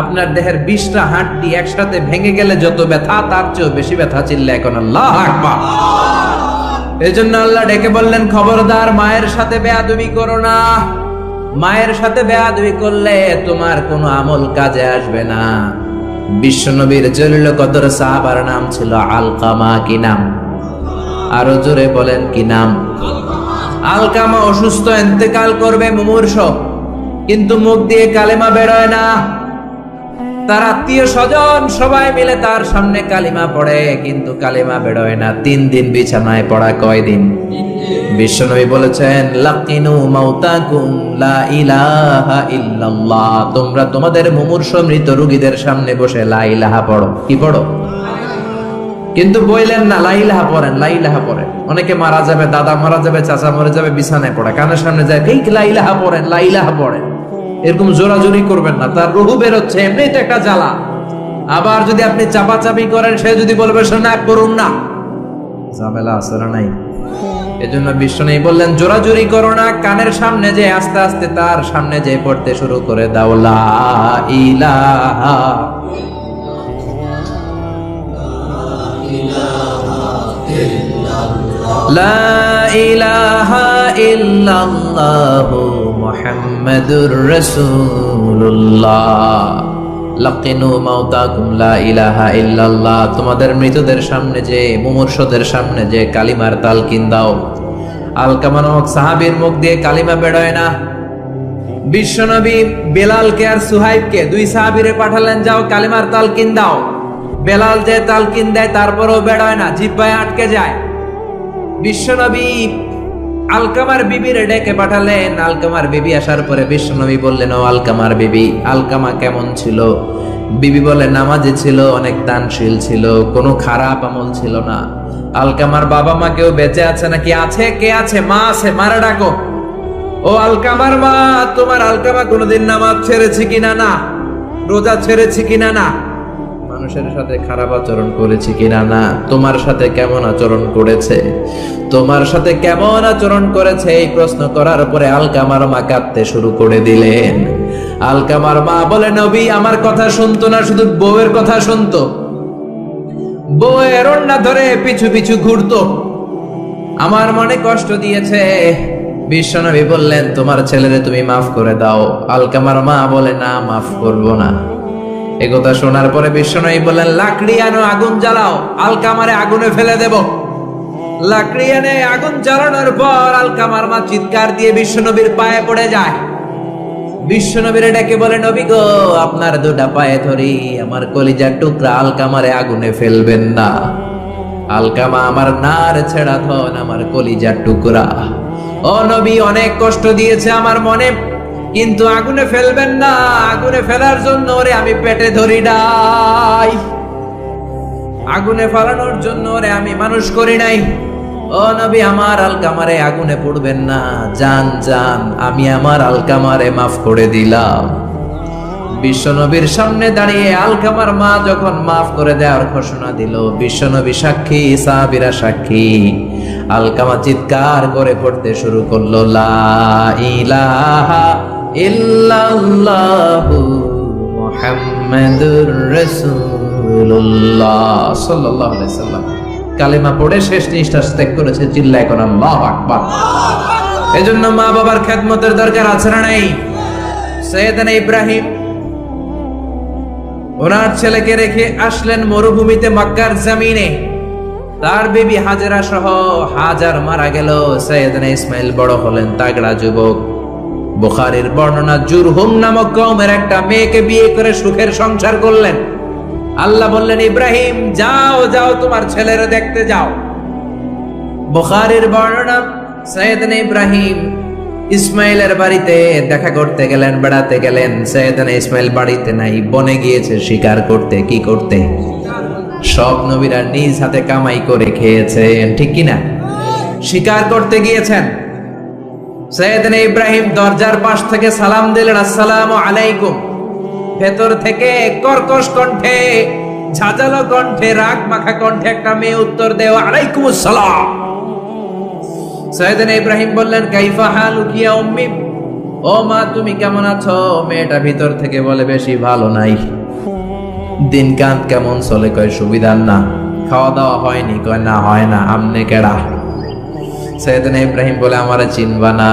আপনার দেহের 20টা হাড়টি একসাথে ভেঙে গেলে যত ব্যথা, তার চেয়েও বেশি ব্যথা। চিল্লা এখন আল্লাহু আকবার। এজন্য আল্লাহ ডেকে বললেন খবরদার মায়ের সাথে বেয়াদবি করো না। মায়ের সাথে বেয়াদবি করলে তোমার কোনো আমল কাজে আসবে না। বিশ্বনবীর জলিল কদর সাহাবার নাম ছিল আলকামা। কি নাম? আরো জোরে বলেন কি নাম? আলকামা অসুস্থ, ইন্তেকাল করবে, মুমূর্ষ, কিন্তু মুখ দিয়ে কালেমা বেরোয় না। তার আত্মীয় স্বজন সবাই মিলে তার সামনে কালিমা পড়ে, কিন্তু কালিমা বেরোয় না। 3 দিন বিছানায় পড়া। কয়দিন? বিশ্বনবী বলেছেন লাকিনু মাউতাকুম লা ইলাহা ইল্লাল্লাহ, তোমরা তোমাদের মুমূর্ষ মৃত রোগীদের সামনে বসে লা ইলাহা পড়ো। কি পড়ো? কিন্তু বললেন না লা ইলাহা পড়েন, লা ইলাহা পড়েন। অনেকে মারা যাবে, দাদা মারা যাবে, চাচা মরে যাবে, বিছানায় পড়ে, কানের সামনে যায় এই লা ইলাহা পড়েন, লা ইলাহা পড়েন। এরকম জোরাজোরি করবেন না, তার রুহু বেরোচ্ছে, এমনিই তো একটা জ্বালা। আবার যদি আপনি চাপাচাপি করেন, সে যদি বলবে শোনা করুন না, ঝামেলা আছে না নাই? এজন্য বিশ্বনবী বললেন জোরাজোরি করো না, কানের সামনে যে আস্তে আস্তে তার সামনে যে পড়তে শুরু করে দাও লা ইলাহা লা ইলাহা ইল্লাল্লাহু মুহাম্মাদুর রাসূলুল্লাহ। লাকিনু মাউতাকুম লা ইলাহা ইল্লাল্লাহ, তোমাদের মৃতদের সামনে যে, মুমূর্ষদের সামনে যে কালিমার তালকিন দাও। আলকামা নামক সাহাবীর মুখ দিয়ে কালিমা বেরোয় না। বিশ্বনবী বেলালকে আর সুহাইবকে, 2 সাহাবীরে পাঠালেন, যাও কালিমার তালকিন দাও। বেলাল যে তালকিন দেয় তারপরেও বেরোয় না, জিহ্বায় আটকে যায়। বিশ্বনবী আলকামার বিবির ডেকে পাঠালেন। আলকামার বিবি আসার পরে বিশ্বনবী বললেন ও আলকামার বিবি, আলকামা কেমন ছিল? বিবি বলে নামাজি ছিল, অনেক দানশীল ছিল, কোনো খারাপ আমল ছিল না। আলকামার বাবা মা কেউ বেঁচে আছে নাকি? আছে। কে আছে? মা আছে, মারা ডাকো। ও আলকামার মা, তোমার আলকামা কোনোদিন নামাজ ছেড়েছে কিনা? না। রোজা ছেড়েছে কিনা? না। মানুষের সাথে খারাপ আচরণ করেছে কিনা? না। তোমার সাথে কেমন আচরণ করেছে? তোমার সাথে কেমন আচরণ করেছে? এই প্রশ্ন করার পরে আলকামার মা কাঁদতে শুরু করে দিলেন। আলকামার মা বলে নবী আমার কথা শুনতো না, শুধু বউয়ের কথা শুনতো। বউয়ের ওড়না ধরে পিছু পিছু ঘুরতো, আমার মনে কষ্ট দিয়েছে। বিশ্বনবী বললেন তোমার ছেলেরে তুমি মাফ করে দাও। আলকামার মা বলে না, মাফ করবো না। একথা শোনার পরে বিশ্বনবী বললেন লাকড়ি আনো, আগুন জ্বালাও, আলকামারে আগুনে ফেলে দেব। লাকড়ি এনে আগুন জ্বালানোর পর আলকামার মা চিৎকার দিয়ে বিশ্বনবীর পায়ে পড়ে যায়। বিশ্বনবীরে ডেকে বলে, নবী গো, আপনার দুটা পায়ে ধরি, আমার কলিজার টুকরা আলকামারে আগুনে ফেলবেন না। আলকামা আমার নার ছেড়া ধন, আমার কলিজার টুকরা। ও নবী, অনেক কষ্ট দিয়েছে আমার মনে, কিন্তু আগুনে ফেলবেন না। আগুনে ফেলার জন্য ওরে আমি পেটে ধরি নাই, আগুনে ফালানোর জন্য ওরে আমি মানুষ করি নাই। ও নবী, আমার আলকামারে আগুনে পড়বেন না। জান জান, আমি আমার আলকামারে মাফ করে দিলাম। বিশ্বনবীর সামনে দাঁড়িয়ে আলকামার মা যখন মাফ করে দেওয়ার ঘোষণা দিল, বিশ্বনবী সাক্ষী, সাহাবীরা সাক্ষী, আলকামা চিৎকার করে পড়তে শুরু করলো, লা ইলাহা ইল্লাল্লাহু মুহাম্মাদুর রাসূলুল্লাহ সাল্লাল্লাহু আলাইহি সাল্লাম। কালেমা পড়ে শেষ নিঃশ্বাস ত্যাগ করেছে। চিল্লায় কোন আল্লাহু আকবার। এজন্য মা বাবার খেদমতের দরকার আছে না নাই? সৈয়দনা ইব্রাহিম ওনার ছেলেকে রেখে আসলেন মরুভূমিতে, মক্কার জমিনে। তার বিবি হাজেরা সহ হাজার মারা গেল। সৈয়দনা ইসমাইল বড় হলেন, তাগড়া যুবক। বুখারীর বর্ণনা, জুরহুম নামক কওমের একটা মেয়েকে বিয়ে করে সুখের সংসার করলেন। আল্লাহ বললেন, ইব্রাহিম যাও যাও, তোমার ছেলের দেখতে যাও। বুখারীর বর্ণনা, সৈয়দনা ইব্রাহিম ইসমাইলের বাড়িতে দেখা করতে গেলেন, বেড়াতে গেলেন। সৈয়দনা ইসমাইল বাড়িতে নাই, বনে গিয়েছে শিকার করতে। কি করতে? সব নবীরা নিজ হাতে কামাই করে খেয়েছেন, ঠিক কিনা? শিকার করতে গিয়েছেন। সৈয়দনা ইব্রাহিম দরজার পাশ থেকে সালাম দিলেন, আসসালামু আলাইকুম। ভেতর থেকে কর্কশ কণ্ঠে, ঝাঁঝালো কণ্ঠে, রাগ মাখা কণ্ঠে একটা মেয়ে উত্তর দেয়, আলাইকুমুস সালাম। সৈয়দনা ইব্রাহিম বললেন, কাইফা হালুকি ইয়া উম্মি, ও মা তুমি কেমন আছো? মেয়েটা ভিতর থেকে বলে, বেশি ভালো নাই। দিন কান কেমন চলে? কয় সুবিধার না। খাওয়া দাওয়া হয়নি? কয় না, হয় না। আমনে কেডা? সৈয়দনা ইব্রাহিম বলে, আমারে চিনবা না?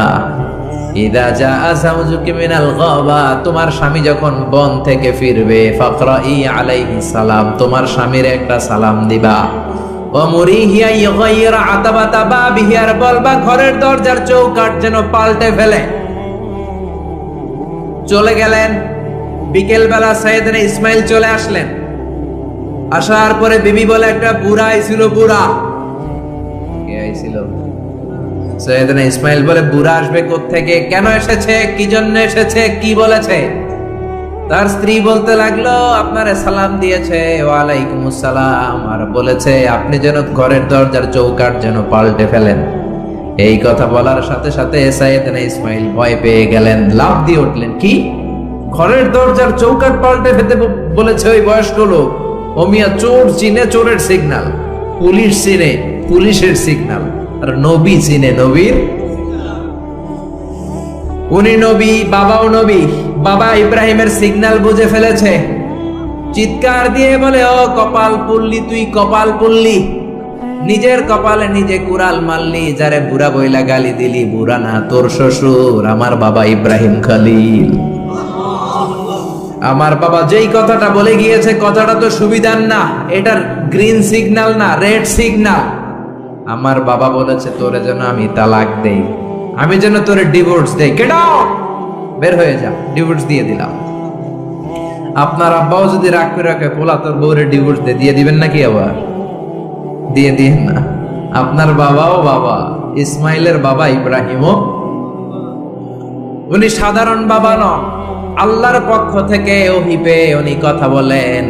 ইদা জাআ যাওজুকি মিনাল গাবা, তোমার স্বামী যখন বন থেকে ফিরবে, ফাকরাই আলাইহিস সালাম, তোমার স্বামীর একটা সালাম দিবা। ওয়ামুরিহিয়া ইগাইরা আতাবাতা বাবিহি, আর বলবা ঘরের দরজার চৌকাঠ যেন পাল্টে ফেলে। চলে গেলেন। বিকেল বেলা সৈয়দনা ইসমাইল চলে আসলেন। আসার পরে বিবি বলে, একটা বুড়া আইছিল। বুড়া কে আইছিল? সৈয়দনা ইসমাইল বলে, বুড়া আসবে কোত্থেকে? কেন এসেছে? কি জন্য এসেছে? কি বলেছে? তার স্ত্রী বলতে লাগলো, আপনারে সালাম দিয়েছে। ওয়ালাইকুমুস সালাম, আর বলেছে আপনি যেন ঘরের দরজার চৌকাঠ যেন পাল্টে ফেলেন। এই কথা বলার সাথে সাথে সৈয়দনা ইসমাইল ভয় পেয়ে গেলেন, লাফ দিয়ে উঠলেন। কি? ঘরের দরজার চৌকাঠ পাল্টে ফেলতে বলেছে ওই বয়স্ক লোক? ও মিয়া, চোর চিনে চোরের সিগন্যাল, পুলিশ চিনে পুলিশের সিগন্যাল, আর নবী চিনে নবীর। উনি নবী, বাবাও নবী। বাবা ইব্রাহিমের সিগন্যাল বুঝে ফেলেছে। চিৎকার দিয়ে বলে, ও কপাল পুল্লি, তুই কপাল পুল্লি, নিজের কপালে নিজে কুড়াল মারলি। যারে বুড়া বইলা গালি দিলি, বুড়া না, তোর শ্বশুর, আমার বাবা ইব্রাহিম খলিল। আমার বাবা যেই কথাটা বলে গিয়েছে, কথাটা তো সুবিধার না, এটার গ্রিন সিগন্যাল না, রেড সিগন্যাল। আমার বাবা বলেছে তোরে যেন আমি তালাক দেই, আমি যেন তোরে ডিভোর্স দেই। কেডা? বের হয়ে যা, ডিভোর্স দিয়ে দিলাম। আপনার আব্বাও যদি রাগ করে রাখে, পোলা তোর বউরে ডিভোর্স দিয়ে দিবেন নাকি? আবার দিয়ে দিন না। আপনার বাবাও বাবা, ইসমাইলের বাবা ইব্রাহিমও। উনি সাধারণ বাবা নন, আল্লাহর পক্ষ থেকে ওহী পেয়ে উনি কথা বলেন।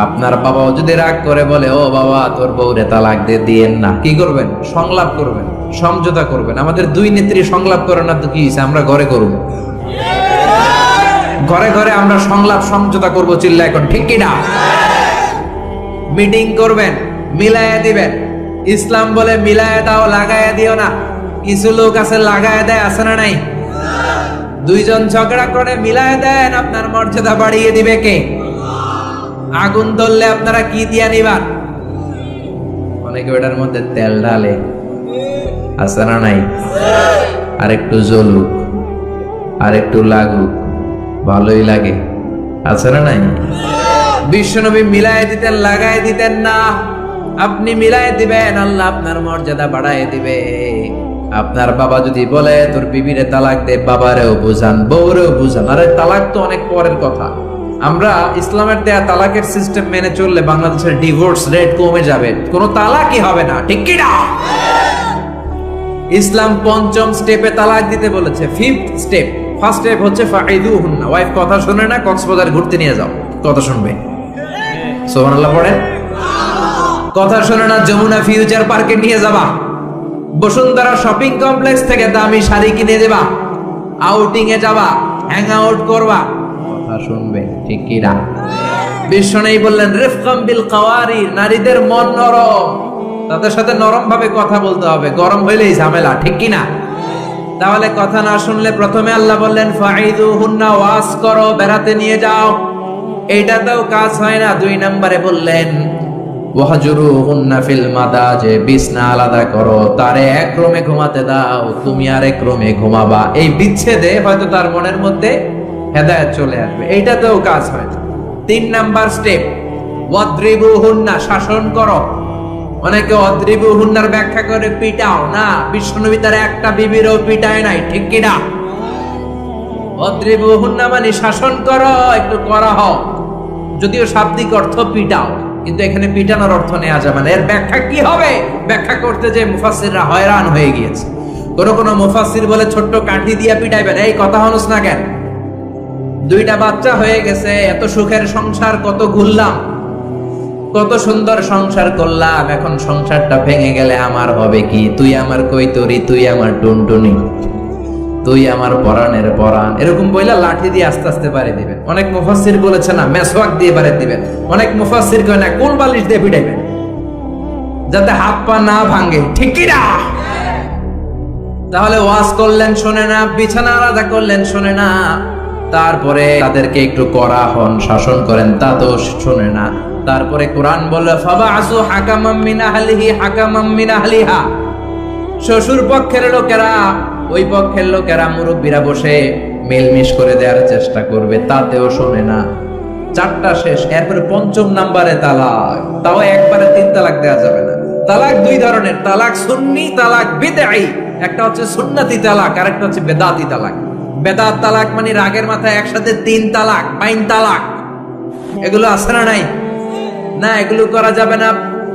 আপনার বাবাও যদি রাগ করে বলে, ও বাবা তোর বউরে তালাক দিয়েন না, কি করবেন? সংলাপ করবেন, সমঝোতা করবেন। আমাদের দুই নেত্রী সংলাপ করে না তো কি হইছে? আমরা ঘরে করব, ঘরে ঘরে আমরা সংলাপ সমঝোতা করব। চিল্লা এখন, ঠিক কিনা? মিটিং করবেন, মিলায়া দিবেন। ইসলাম বলে মিলায়া দাও, লাগায়া দিও না। কিছু লোক আছে লাগায়া দেয়, আছে না নাই? দুইজন ঝগড়া করে মিলায়া দেন, আপনার মর্যাদা বাড়িয়ে দিবে কে? আগুন ধরলে আপনারা কি দিয়া নিবান? অনেকে ওটার মধ্যে তেল ঢালে, আছে না নাই? আর একটু জ্বলুক, আর একটু লাগুক, ভালোই লাগে, আছে না নাই? বিশ্বনবী মিলাই দিতেন, লাগাই দিতেন না। আপনি মিলাই দিবেন, আল্লাহ আপনার মর্যাদা বাড়ায় দিবে। আপনার বাবা যদি বলে তোর বিবিরে তালাক দে, বাবারেও বুঝান, বউরেও বুঝান। আরে তালাক তো অনেক পরের কথা। আমরা ইসলামের দেয়া তালাকের সিস্টেম মেনে চললে বাংলাদেশের ডিভোর্স রেট কমে যাবে, কোনো তালাকই হবে না, ঠিক কি না? ইসলাম পঞ্চম স্টেপে তালাক দিতে বলেছে, ফিফথ স্টেপ। ফার্স্ট স্টেপ হচ্ছে ফাইদুহুন্না, ওয়াইফ কথা শুনে না, কক্সবাজার ঘুরতে নিয়ে যাও, কথা শুনবে। সুবহানাল্লাহ পড়েন। কথা শুনে না, যমুনা ফিউচার পার্কে নিয়ে যাবা, বসুন্ধরা শপিং কমপ্লেক্স থেকে দামি শাড়ি কিনে দেবা, আউটিং এ যাবা, হ্যাং আউট করবা, কথা শুনবে, ঠিক কি না? বিশ্বনবী বললেন রিফকাম বিল কাওয়ারি, নারীদের মন নরম, তাদের সাথে নরম ভাবে কথা বলতে হবে, গরম হইলেই ঝামেলা, ঠিক কি না? তাহলে কথা না শুনলে প্রথমে আল্লাহ বললেন ফাইদুহুন্না, ওয়াজ করো, বেড়াতে নিয়ে যাও, এইটাতেও কাজ হয় না। 2 নম্বরে বললেন ওয়াহজুরুহুন্না ফিল মাদাজে, বিছনা আলাদা করো, তারে এক রুমে ঘুমাতে দাও, তুমি আরেক রুমে ঘুমাবা। এই বিচ্ছেদে হয়তো তার মনের মধ্যে হেদায়েত চলে আসবে, এইটাতেও কাজ হয় না। 3 নাম্বার স্টেপ ওয়াদ্রিবুহুন্না, শাসন করো। অনেকে ওয়াদ্রিবুহুন্নার ব্যাখ্যা করে পিটাও, না, বিশ্বনবী তার একটা বিবিরও পিটায় নাই, ঠিক কি না? ওয়াদ্রিবুহুন্না মানে শাসন করো, একটু করা হও, যদিও শাব্দিক অর্থ পিটাও, কিন্তু এখানে পিটানোর অর্থ নেওয়া যাবে না। এর ব্যাখ্যা কি হবে? ব্যাখ্যা করতে যে মুফাসসিররা হয়রান হয়ে গিয়েছে। কোন মুফাসসির বলে ছোট্ট কাঠি দিয়া পিটাইবেন, এই কথা হনস না কেন? 2টা বাচ্চা হয়ে গেছে, এত সুখের সংসার, কত ঘুরলাম, কত সুন্দর সংসার করলাম, এখন সংসারটা ভেঙে গেলে আমার হবে কি? তুই আমার কৈতরি, তুই আমার টুনটুনি, তুই আমার পরাণের পরাণ, এরকম বইলা লাঠি দিয়ে আস্তে আস্তে বাড়ি দিবেন। অনেক মুফাসসির বলেছে না, মেসওয়াক দিয়ে বাড়ি দিবেন। অনেক মুফাসসির কয় না, কোন বালিশ দিয়ে পিটাইবেন, যাতে হাত পা না ভাঙে, ঠিক কি না? তাহলে ওয়াজ করলেন শোনে না, বিছানা আলাদা করলেন শোনে না, তারপরে তাদেরকে একটু কড়া হন, শাসন করেন, তা তো শোনে না। তারপরে কোরআন বলে ফাবাসু হাকামাম মিন আহলিহি হাকামাম মিন আহলিহা, শ্বশুর পক্ষের লোকেরা, ওই পক্ষের লোকেরা, মুরব্বীরা বসে মেলমিশ করে দেওয়ার চেষ্টা করবে, তাতেও শোনে না। 4টা শেষ, এরপরে 5ম নাম্বারে তালাক, তাও একবারে 3 তালাক দেওয়া যাবে না। তালাক 2 ধরনের, তালাক সুন্নি, তালাক বিদঈ। একটা হচ্ছে সুন্নতি তালাক, আর একটা হচ্ছে বেদাতি তালাক। বেদাত তালাক মানে রাগের মাথায় একসাথে 3 তালাক, 5 তালাক, এগুলো আছে না নাই? না, এগুলো করা যাবে না।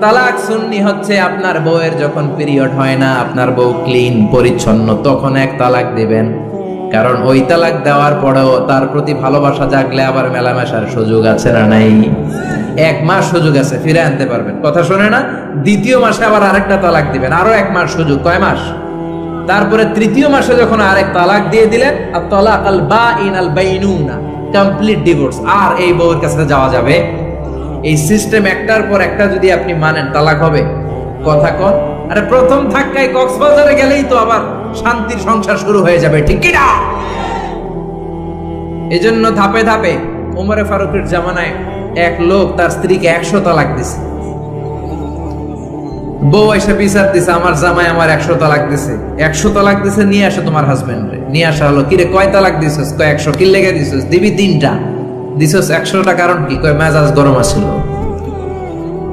তালাক সুন্নি হচ্ছে আপনার বউয়ের যখন পিরিয়ড হয় না, আপনার বউ ক্লিন পরিচ্ছন্ন, তখন 1 তালাক দিবেন, কারণ ওই তালাক দেওয়ার পরেও তার প্রতি ভালোবাসা জাগলে আবার মেলামেশার সুযোগ আছে না নাই? 1 মাস সুযোগ আছে, ফিরে আনতে পারবেন, কথা শোনে না। 2য় মাসে আবার আরেকটা তালাক দিবেন, আরো 1 মাস সুযোগ, কয় মাস? তারপরে 3য় মাসে যখন আরেক তালাক দিয়ে দিলেন, আর তালাক আল বাইন আল বাইনুনা, কমপ্লিট ডিভোর্স, আর এই বউয়ের কাছে যাওয়া যাবে? এই সিস্টেম একটার পর একটা যদি আপনি মানেন, তালাক হবে? কথা কন। আরে প্রথম ধাক্কায় কক্সবাজারে গেলেই তো আবার শান্তির সংসার শুরু হয়ে যাবে, ঠিক কি না? এজন্য ধাপে ধাপে ওমরে ফারুকের জামানায় এক লোক তার স্ত্রীকে 100 তালাক দিছে। বউ এসে বিচার দিছে, আমার জামাই আমার 100 তালাক দিছে। 100 তালাক দিছে, নিয়ে আসো তোমার হাজবেন্ডরে। নিয়ে আসা হলো, কিরে কয় তালাক দিছস? কয় 100। কি লেগে দিছস? দিবি 3টা। দিছস 100টা, কারণ কি? কয় মেজাজ গরম আছিল।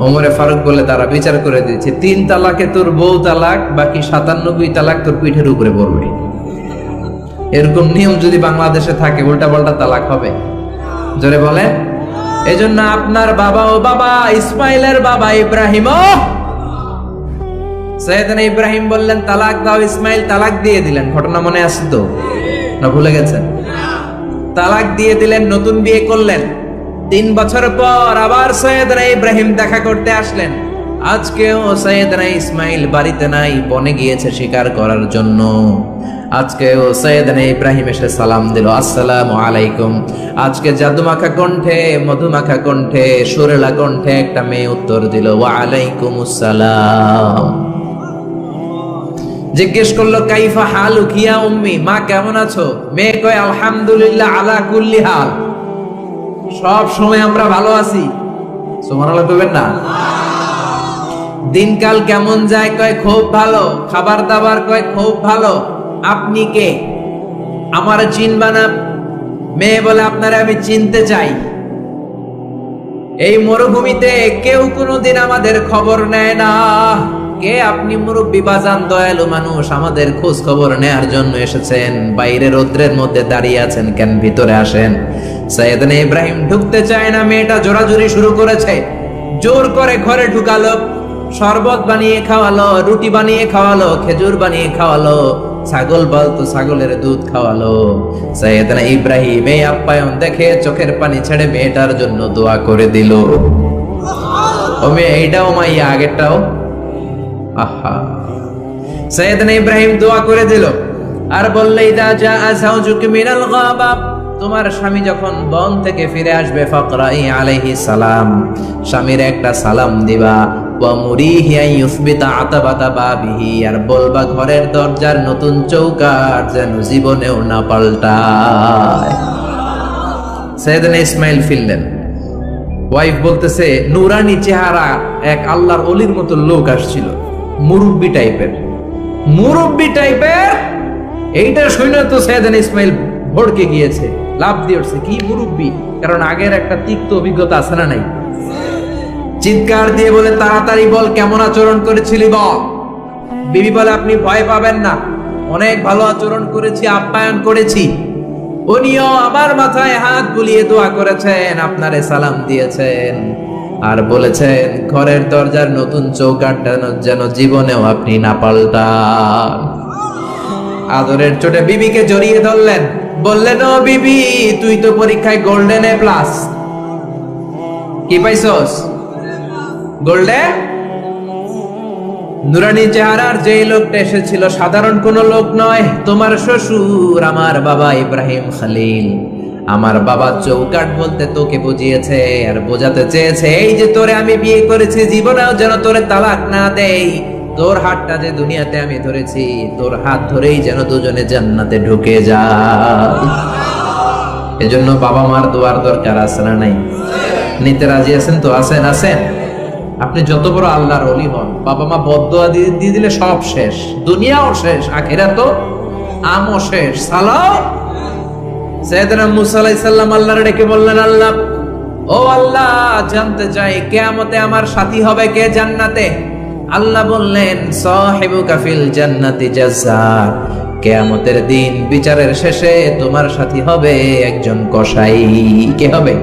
ওমরে ফারুক বলে, তারা বিচার করে দিয়েছে, 3 তালাকে তোর বউ তালাক, বাকি 97 তালাক তোর পিঠের উপরে পড়বে। এরকম নিয়ম যদি বাংলাদেশে থাকে, উল্টা পাল্টা তালাক হবে? জোরে বলেন। এজন্য আপনার বাবা ও বাবা ইসমাইলের বাবা ইব্রাহিম, সৈয়দনা ইব্রাহিম বললেন তালাক দাও, ইসমাইল তালাক দিয়ে দিলেন। ঘটনা মনে আছে তো, না ভুলে গেছেন? তালাক দিয়ে দিলেন, নতুন বিয়ে করলেন। 3 বছর পর আবার সৈয়দনা ইব্রাহিম দেখা করতে আসলেন। আজকেও সৈয়দনা ইসমাইল বাড়িতে নাই, বনে গিয়েছে শিকার করার জন্য। আজকেও সৈয়দনা ইব্রাহিম এসে সালাম দিল, আসসালামু আলাইকুম। আজকে জাদুমাখা কণ্ঠে, মধুমাখা কণ্ঠে, সুরেলা কণ্ঠে একটা মেয়ে উত্তর দিল, ওয়া আলাইকুমুস সালাম। জিজ্ঞেস করলো, কাইফা হালুকি ইয়া উম্মি, মা কেমন আছো? মেয়ে কয়, আলহামদুলিল্লাহ আলা কুল্লি হাল, সব সময় আমরা ভালো আছি। সুবহানাল্লাহ কইবেন না? দিনকাল কেমন যায়? কয় খুব ভালো। খাবার দাবার? কয় খুব ভালো। আপনি কে? আমার চিনবা না? মেয়ে বলে, আপনারা আমি চিনতে চাই। এই মরুভূমিতে কেউ কোনোদিন আমাদের খবর নেয় না, কে আপনি? মুরব্বী বাজান, দয়ালু মানুষ, আমাদের খোঁজ খবর নেয়ার জন্য এসেছেন? বাইরে রৌদ্রের মধ্যে দাঁড়িয়ে আছেন কেন? ভিতরে আসেন। সাইয়েদনা ইব্রাহিম ঢুকতে চায় না, মেয়েটা জোরাজুরি শুরু করেছে। জোর করে ঘরে ঢুকালো, শরবত বানিয়ে খাওয়ালো, রুটি বানিয়ে খাওয়ালো, খেজুর বানিয়ে খাওয়ালো, ছাগল বলতো ছাগলের দুধ খাওয়ালো। সাইয়েদনা ইব্রাহিম এই আপ্যায়ন দেখে চোখের পানি ছেড়ে মেয়েটার জন্য দোয়া করে দিল। ও মেয়ে, এইটাও মাইয়া, আগেরটাও। আহা, সাইয়েদনা ইব্রাহিম দোয়া করে দিল আর বললে, ইদা জাআ যাওজুকা মিনাল গাবা, তোমার স্বামী যখন বন থেকে ফিরে আসবে, ফাকরাই আলাইহি সালাম, স্বামীর একটা সালাম দিবা। ওয়া মুরিহি আন ইউসবিতা আতাবাতা বাবিহি, আর বলবা ঘরের দরজার নতুন চৌকাঠ যেন জীবনেও না পাল্টায়। সাইয়েদনা ইসমাইল ফিরলেন। ওয়াইফ বলতেছে, নুরানি চেহারা এক আল্লাহর ওলির মতো লোক আসছিল, মুরব্বি টাইপের। মুরব্বি টাইপের এইটা শুনে তো সাইয়েদনা ইসমাইল ভড়কে গিয়েছে, লাভ দিয়ে উঠছে, কি মুরব্বি? কারণ আগের একটা তিক্ত অভিজ্ঞতা আছে না নাই? চিৎকার দিয়ে বলে, তাড়াতাড়ি বল, কেমন আচরণ করেছিলি বল। বিবি বলে, আপনি ভয় পাবেন না, অনেক ভালো আচরণ করেছি, আপ্যায়ন করেছি। উনিও আমার মাথায় হাত বুলিয়ে দোয়া করেছেন, আপনারে সালাম দিয়েছেন, আর বলেছেন ঘরের দরজার নতুন চৌকাঠটা যেন জীবনেও আপনি না পাল্টান। আদরের চোটে বিবিকে জড়িয়ে ধরলেন, বললেন, ও বিবি, তুই তো পরীক্ষায় গোল্ডেন এ প্লাস। কি পাইছস? গোল্ডেন। নুরানি চেহারার যে লোকটা এসেছিল সাধারণ কোন লোক নয়, তোমার শ্বশুর, আমার বাবা ইব্রাহিম খলিল। আমার বাবা চৌকাঠ বলতে তোকে বুঝিয়েছে আর বোঝাতে চেয়েছে, এই যে তোরে আমি বিয়ে করেছি, জীবনেও যেন তোরে তালাক না দেই। তোর হাতটা যে দুনিয়াতে আমি ধরেছি, তোর হাত ধরেই যেন দুজনে জান্নাতে ঢুকে যায়। এজন্য বাবা মার দোয়ার দরকার আছে না নাই? নিতে রাজি আছেন তো? আছেন? আছেন? আপনি যত বড় আল্লাহর ওলি হন, বাবা মা বদদোয়া দিয়ে দিলে সব শেষ, দুনিয়াও শেষ, আখিরাতও আমও শেষ। সালাম। সাইয়েদনা মুসা আলাইহিস সালাম আল্লাহর ডেকে বললেন, আল্লাহ, ও আল্লাহ, জানতে চাই কিয়ামতে আমার সাথী হবে কে জান্নাতে? আল্লাহ বললেন, সাহিবুকা ফিল জান্নাতি জাজ্জার, কিয়ামতের দিন বিচারের শেষে তোমার সাথী হবে একজন কসাই। কে হবে?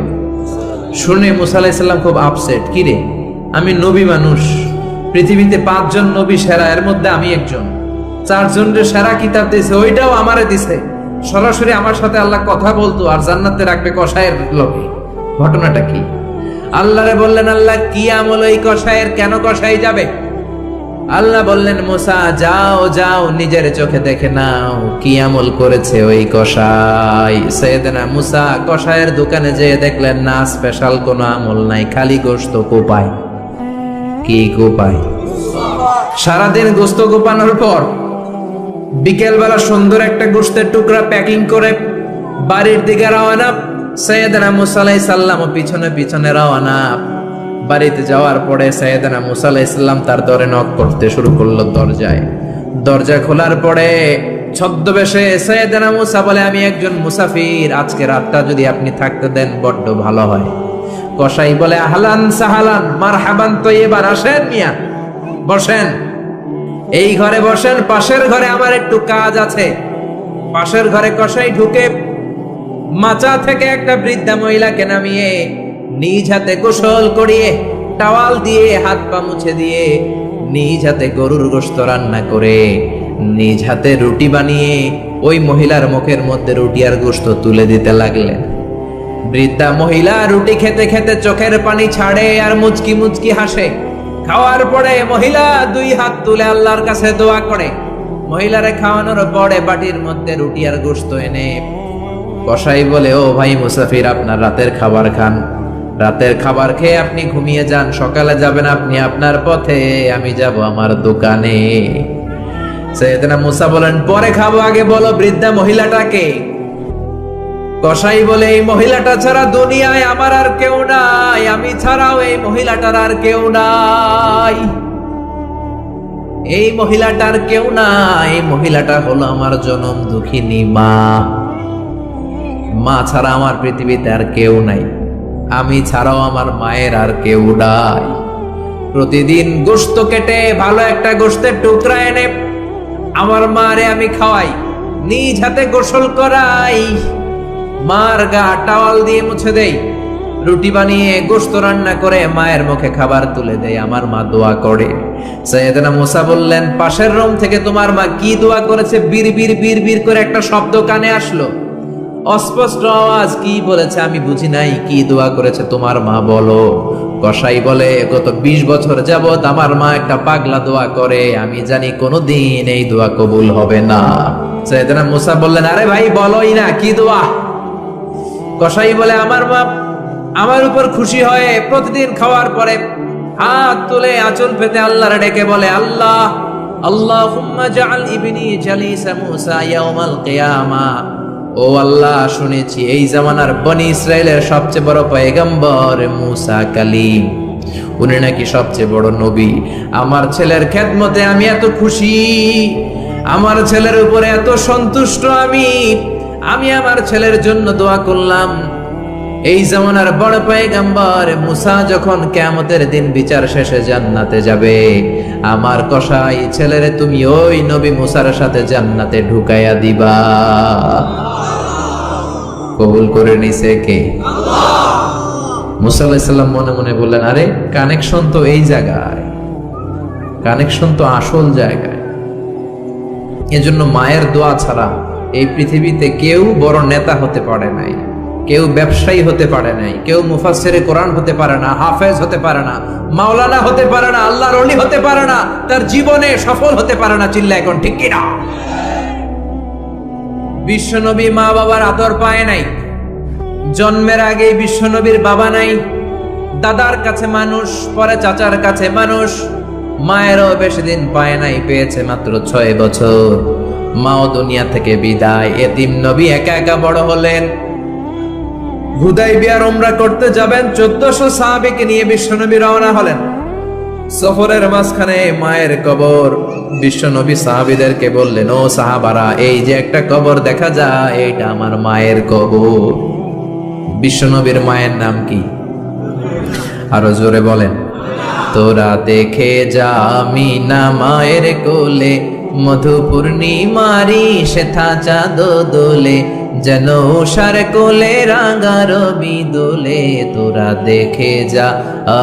শুনে মুসা আলাইহিস সালাম খুব আপসেট। কি রে, আমি নবী মানুষ, পৃথিবীতে 5 জন নবী সেরা, এর মধ্যে আমি একজন। 4 জনের সেরা কিতাব দিয়েছে, ওইটাও আমারে দিছে। সরাসরি আমার সাথে আল্লাহ কথা বলতো আর জান্নাতে রাখবে কসাইয়ের লোকে। ঘটনাটা কি? আল্লাহরে বললেন, আল্লাহ, কি আমল এই কসাইয়ের, কেন কসাই যাবে? আল্লাহ বললেন, মুসা, যাও যাও, নিজের চোখে দেখে নাও কি আমল করেছে ওই কসাই। সাইয়েদনা মুসা কসাইয়ের দোকানে যেয়ে দেখলেন, না, স্পেশাল কোনো আমল নাই, খালি গোশত কোপায়। কি কোপায়? সারাদিন গোশত কোপানোর পর বিকেল বেলা সুন্দর একটা গোশতের টুকরা প্যাকিং করে বাড়ির দিকে রওনা। সাইয়েদনা মুসা আলাইহিস সালাম পিছনে পিছনে রওনা। বাড়িতে যাওয়ার পরে সাইয়েদনা মুসা আলাইহিস সালাম তার দরে নক করতে শুরু করলো দরজায়। দরজা খোলার পরে ছদ্মবেশে সাইয়েদনা মুসা বলে, আমি একজন মুসাফির, আজকে রাতটা যদি আপনি থাকতে দেন বড্ড ভালো হয়। কসাই বলে, আহলান সাহালান মারহাবান তৈয়বান, আসেন মিয়া, বসেন, এই ঘরে বসেন, পাশের ঘরে আমার একটু কাজ আছে। পাশের ঘরে কসাই ঢুকে মাচা থেকে একটা বৃদ্ধা মহিলাকে নামিয়ে নিজ হাতে গোসল করিয়ে, টাওয়াল দিয়ে হাত পা মুছে দিয়ে, নিজ হাতে গরুর গোশত রান্না করে, নিজ হাতে রুটি বানিয়ে ওই মহিলার মুখের মধ্যে রুটি আর গোশত তুলে দিতে লাগলেন। বৃদ্ধা মহিলা রুটি খেতে খেতে চোখের পানি ছাড়ে আর মুচকি মুচকি হাসে। খাওয়ার পরে মহিলা 2 হাত তুলে আল্লাহর কাছে দোয়া করে। মহিলারে খাওয়ানোর পরে বাটির মধ্যে রুটি আর গোশত এনে কসাই বলে, ও ভাই মুসাফির, আপনার রাতের খাবার খান, রাতের খাবার খেয়ে আপনি ঘুমিয়ে যান, সকালে যাবেন আপনি আপনার পথে, আমি যাব আমার দোকানে। সাইয়েদনা মুসা বলেন, পরে খাবো, আগে বলো বৃদ্ধা মহিলাটাকে। কসাই বলে, এই মহিলাটা ছাড়া দুনিয়ায় আমার আর কেউ নাই, আমি ছাড়াও এই মহিলাটার আর কেউ নাই, এই মহিলাটার কেউ নাই। এই মহিলাটা হলো আমার জনম দুঃখিনী মা। মা ছাড়া আমার পৃথিবীতে আর কেউ নাই, আমি ছাড়াও আমার মায়ের আর কেউ নাই। প্রতিদিন গোশত কেটে ভালো একটা গোশতের টুকরা এনে আমার মারে আমি খাওয়াই, নিজ হাতে গোসল করাই, মার গা টাওয়াল দিয়ে মুছে দেই, রুটি বানিয়ে গোশত রান্না করে মায়ের মুখে খাবার তুলে দেয়। আমার মা দোয়া করে। সাইয়েদনা মুসা বললেন, পাশের রুম থেকে তোমার মা কি দোয়া করেছে? বীর বীর বীর বীর করে একটা শব্দ কানে আসলো, অস্পষ্ট আওয়াজ। কি বলেছে আমি বুঝি নাই, কি দোয়া করেছে তোমার মা বলো? কসাই বলে, গত 20 বছর যাবত আমার মা একটা পাগলা দোয়া করে, আমি জানি কোনোদিন এই দোয়া কবুল হবে না। সাইয়েদনা মুসা বললেন, আরে ভাই বলোই না, কি দোয়া? কসাই বলে, আমার মা আমার উপর খুশি হয়ে প্রতিদিন খাওয়ার পরে হাত তুলে আঁচল পেতে আল্লাহর ডেকে বলে, আল্লাহ আল্লাহুম্মা জাআল ইবনি জালিসা মুসা ইয়াউমাল কিয়ামা। ও আল্লাহ, শুনেছি এই জামানার বনি ইসরাইলের সবচেয়ে বড় পয়গম্বর মুসা কালিম, উনি নাকি সবচেয়ে বড় নবী। আমার ছেলের খেদমতে আমি এত খুশি, আমার ছেলের উপরে এত সন্তুষ্ট আমি আমার ছেলের জন্য দোয়া করলাম। এই জামানার বড় পয়গম্বর মুসা যখন কিয়ামতের দিন বিচার শেষে জান্নাতে যাবে, আমার কসাই ছেলেরে তুমি ওই নবী মুসার সাথে জান্নাতে ঢুকাইয়া দিবা। কবুল করে নিছে কে? মুসা আলাইহিস সালাম মনে মনে বললেন, আরে কানেকশন তো এই জায়গায়, কানেকশন তো আসল জায়গায়। এজন্য মায়ের দোয়া ছাড়া এই পৃথিবীতে কেউ বড় নেতা হতে পারে নাই, কেউ ব্যবসায়ী হতে পারে নাই, কেউ মুফাসসিরে কোরআন হতে পারে না, হাফেজ হতে পারে না, মাওলানা হতে পারে না, আল্লাহর ওলি হতে পারে না, তার জীবনে সফল হতে পারে না। চিল্লা এখন ঠিক কিনা? বিশ্বনবী মা বাবার আদর পায় নাই, জন্মের আগেই বিশ্বনবীর বাবা নাই, দাদার কাছে মানুষ, পরে চাচার কাছে মানুষ, মায়েরও বেশি দিন পায় নাই, পেয়েছে মাত্র 6 বছর। মাও দুনিয়া থেকে বিদায়, এতিম নবী একা একা বড় হলেন। হুদাইবিয়ার উমরা করতে যাবেন, 1400 সাহাবীকে নিয়ে বিশ্বনবী রওনা হলেন। সফরের মাঝখানে মায়ের কবর। বিশ্বনবী সাহাবীদেরকে বললেন, ও সাহাবারা, এই যে একটা কবর দেখা যায়, এটা আমার মায়ের কবর। বিশ্বনবীর মায়ের নাম কি? আরো জোরে বলেন। তোরা দেখে যা আমিনা মায়ের কোলে, মধু পূর্ণিমারি শেথা চাঁদ দোলে, যেন উষার কোলে রাঙা রবি দোলে। তোরা দেখে যা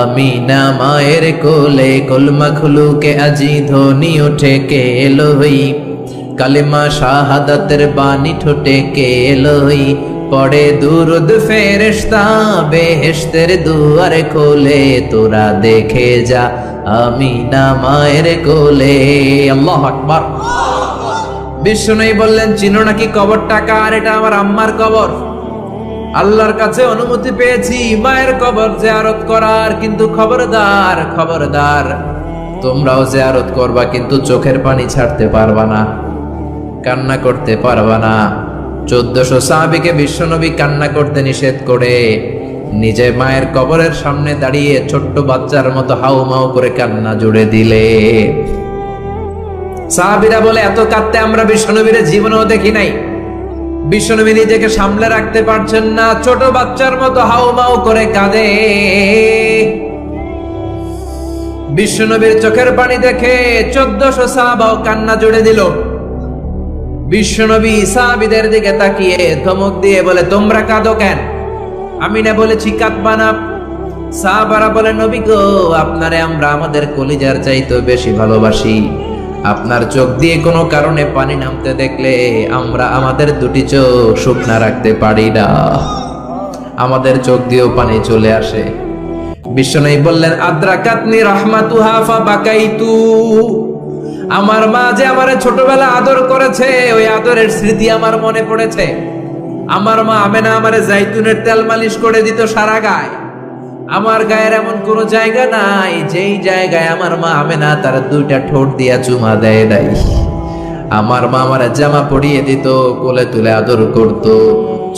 আমিনা মায়ের কোলে, কলমা খুলুকে আজি ধ্বনি ওঠে কে এলোই, কালিমা শাহাদাতের বাণী ঠোঁটে কে এলোই, পড়ে দুরুদ ফেরেশতা বেহেশতের দুয়ার খোলে। তোরা দেখে যা আমিনা মায়ের কোলে। আল্লাহু আকবার। বিশ্বনবী বললেন, চিনো নাকি কবরটা কার? এটা আমার আম্মার কবর। আল্লাহর কাছে অনুমতি পেয়েছি মায়ের কবর জিয়ারত করার, কিন্তু খবরদার খবরদার, তোমরাও জিয়ারত করবা, কিন্তু চোখের পানি ছাড়তে পারবা না, কান্না করতে পারবা না। 1400 সাহাবীকে বিশ্বনবী কান্না করতে নিষেধ করে নিজে মায়ের কবরের সামনে দাঁড়িয়ে ছোট্ট বাচ্চার মতো হাউমাউ করে কান্না জুড়ে দিলে। সাহাবীরা বলে, এত কাঁদতে আমরা বিশ্বনবীর জীবনেও দেখি নাই। বিশ্বনবী নিজেকে সামলে রাখতে পারছেন না, ছোট বাচ্চার মতো হাউমাউ করে কাঁদে। বিশ্বনবীর চোখের পানি দেখে 1400 সাহাবাও কান্না জুড়ে দিল। বিশ্বনবী সাহাবীদের দিকে তাকিয়ে ধমক দিয়ে বলে, তোমরা কাঁদো কেন? আমি না বলেছি কাঁদবা না? সাহাবারা বলে, নবী গো, আপনারে আমরা আমাদের কলিজার চাইতে বেশি ভালোবাসি। আপনার চোখ দিয়ে কোনো কারণে পানি নামতে দেখলে আমরা আমাদের দুটি চোখ শুকনা রাখতে পারি না, আমাদের চোখ দিয়েও পানি চলে আসে। বিশ্বনবী বললেন, আদ্রাকাতনি রাহমাতুহা ফাবাকাইতু। আমার মা যে আমারে ছোটবেলা আদর করেছে, ওই আদরের স্মৃতি আমার মনে পড়েছে। আমার মা আমেনা আমারে জাইতুনের তেল মালিশ করে দিত সারা গায়ে। আমার গায়ের এমন কোন জায়গা নাই যেই জায়গায় আমার মা আমেনা তার 2টা ঠোঁট দিয়া চুমা দেয় নাই। আমার মা আমার জামা পরিয়ে দিত, কোলে তুলে আদর করত।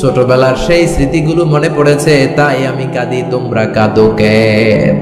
ছোটবেলার সেই স্মৃতিগুলো মনে পড়েছে, তাই আমি কাঁদি। তোমরা কাঁদো কেন?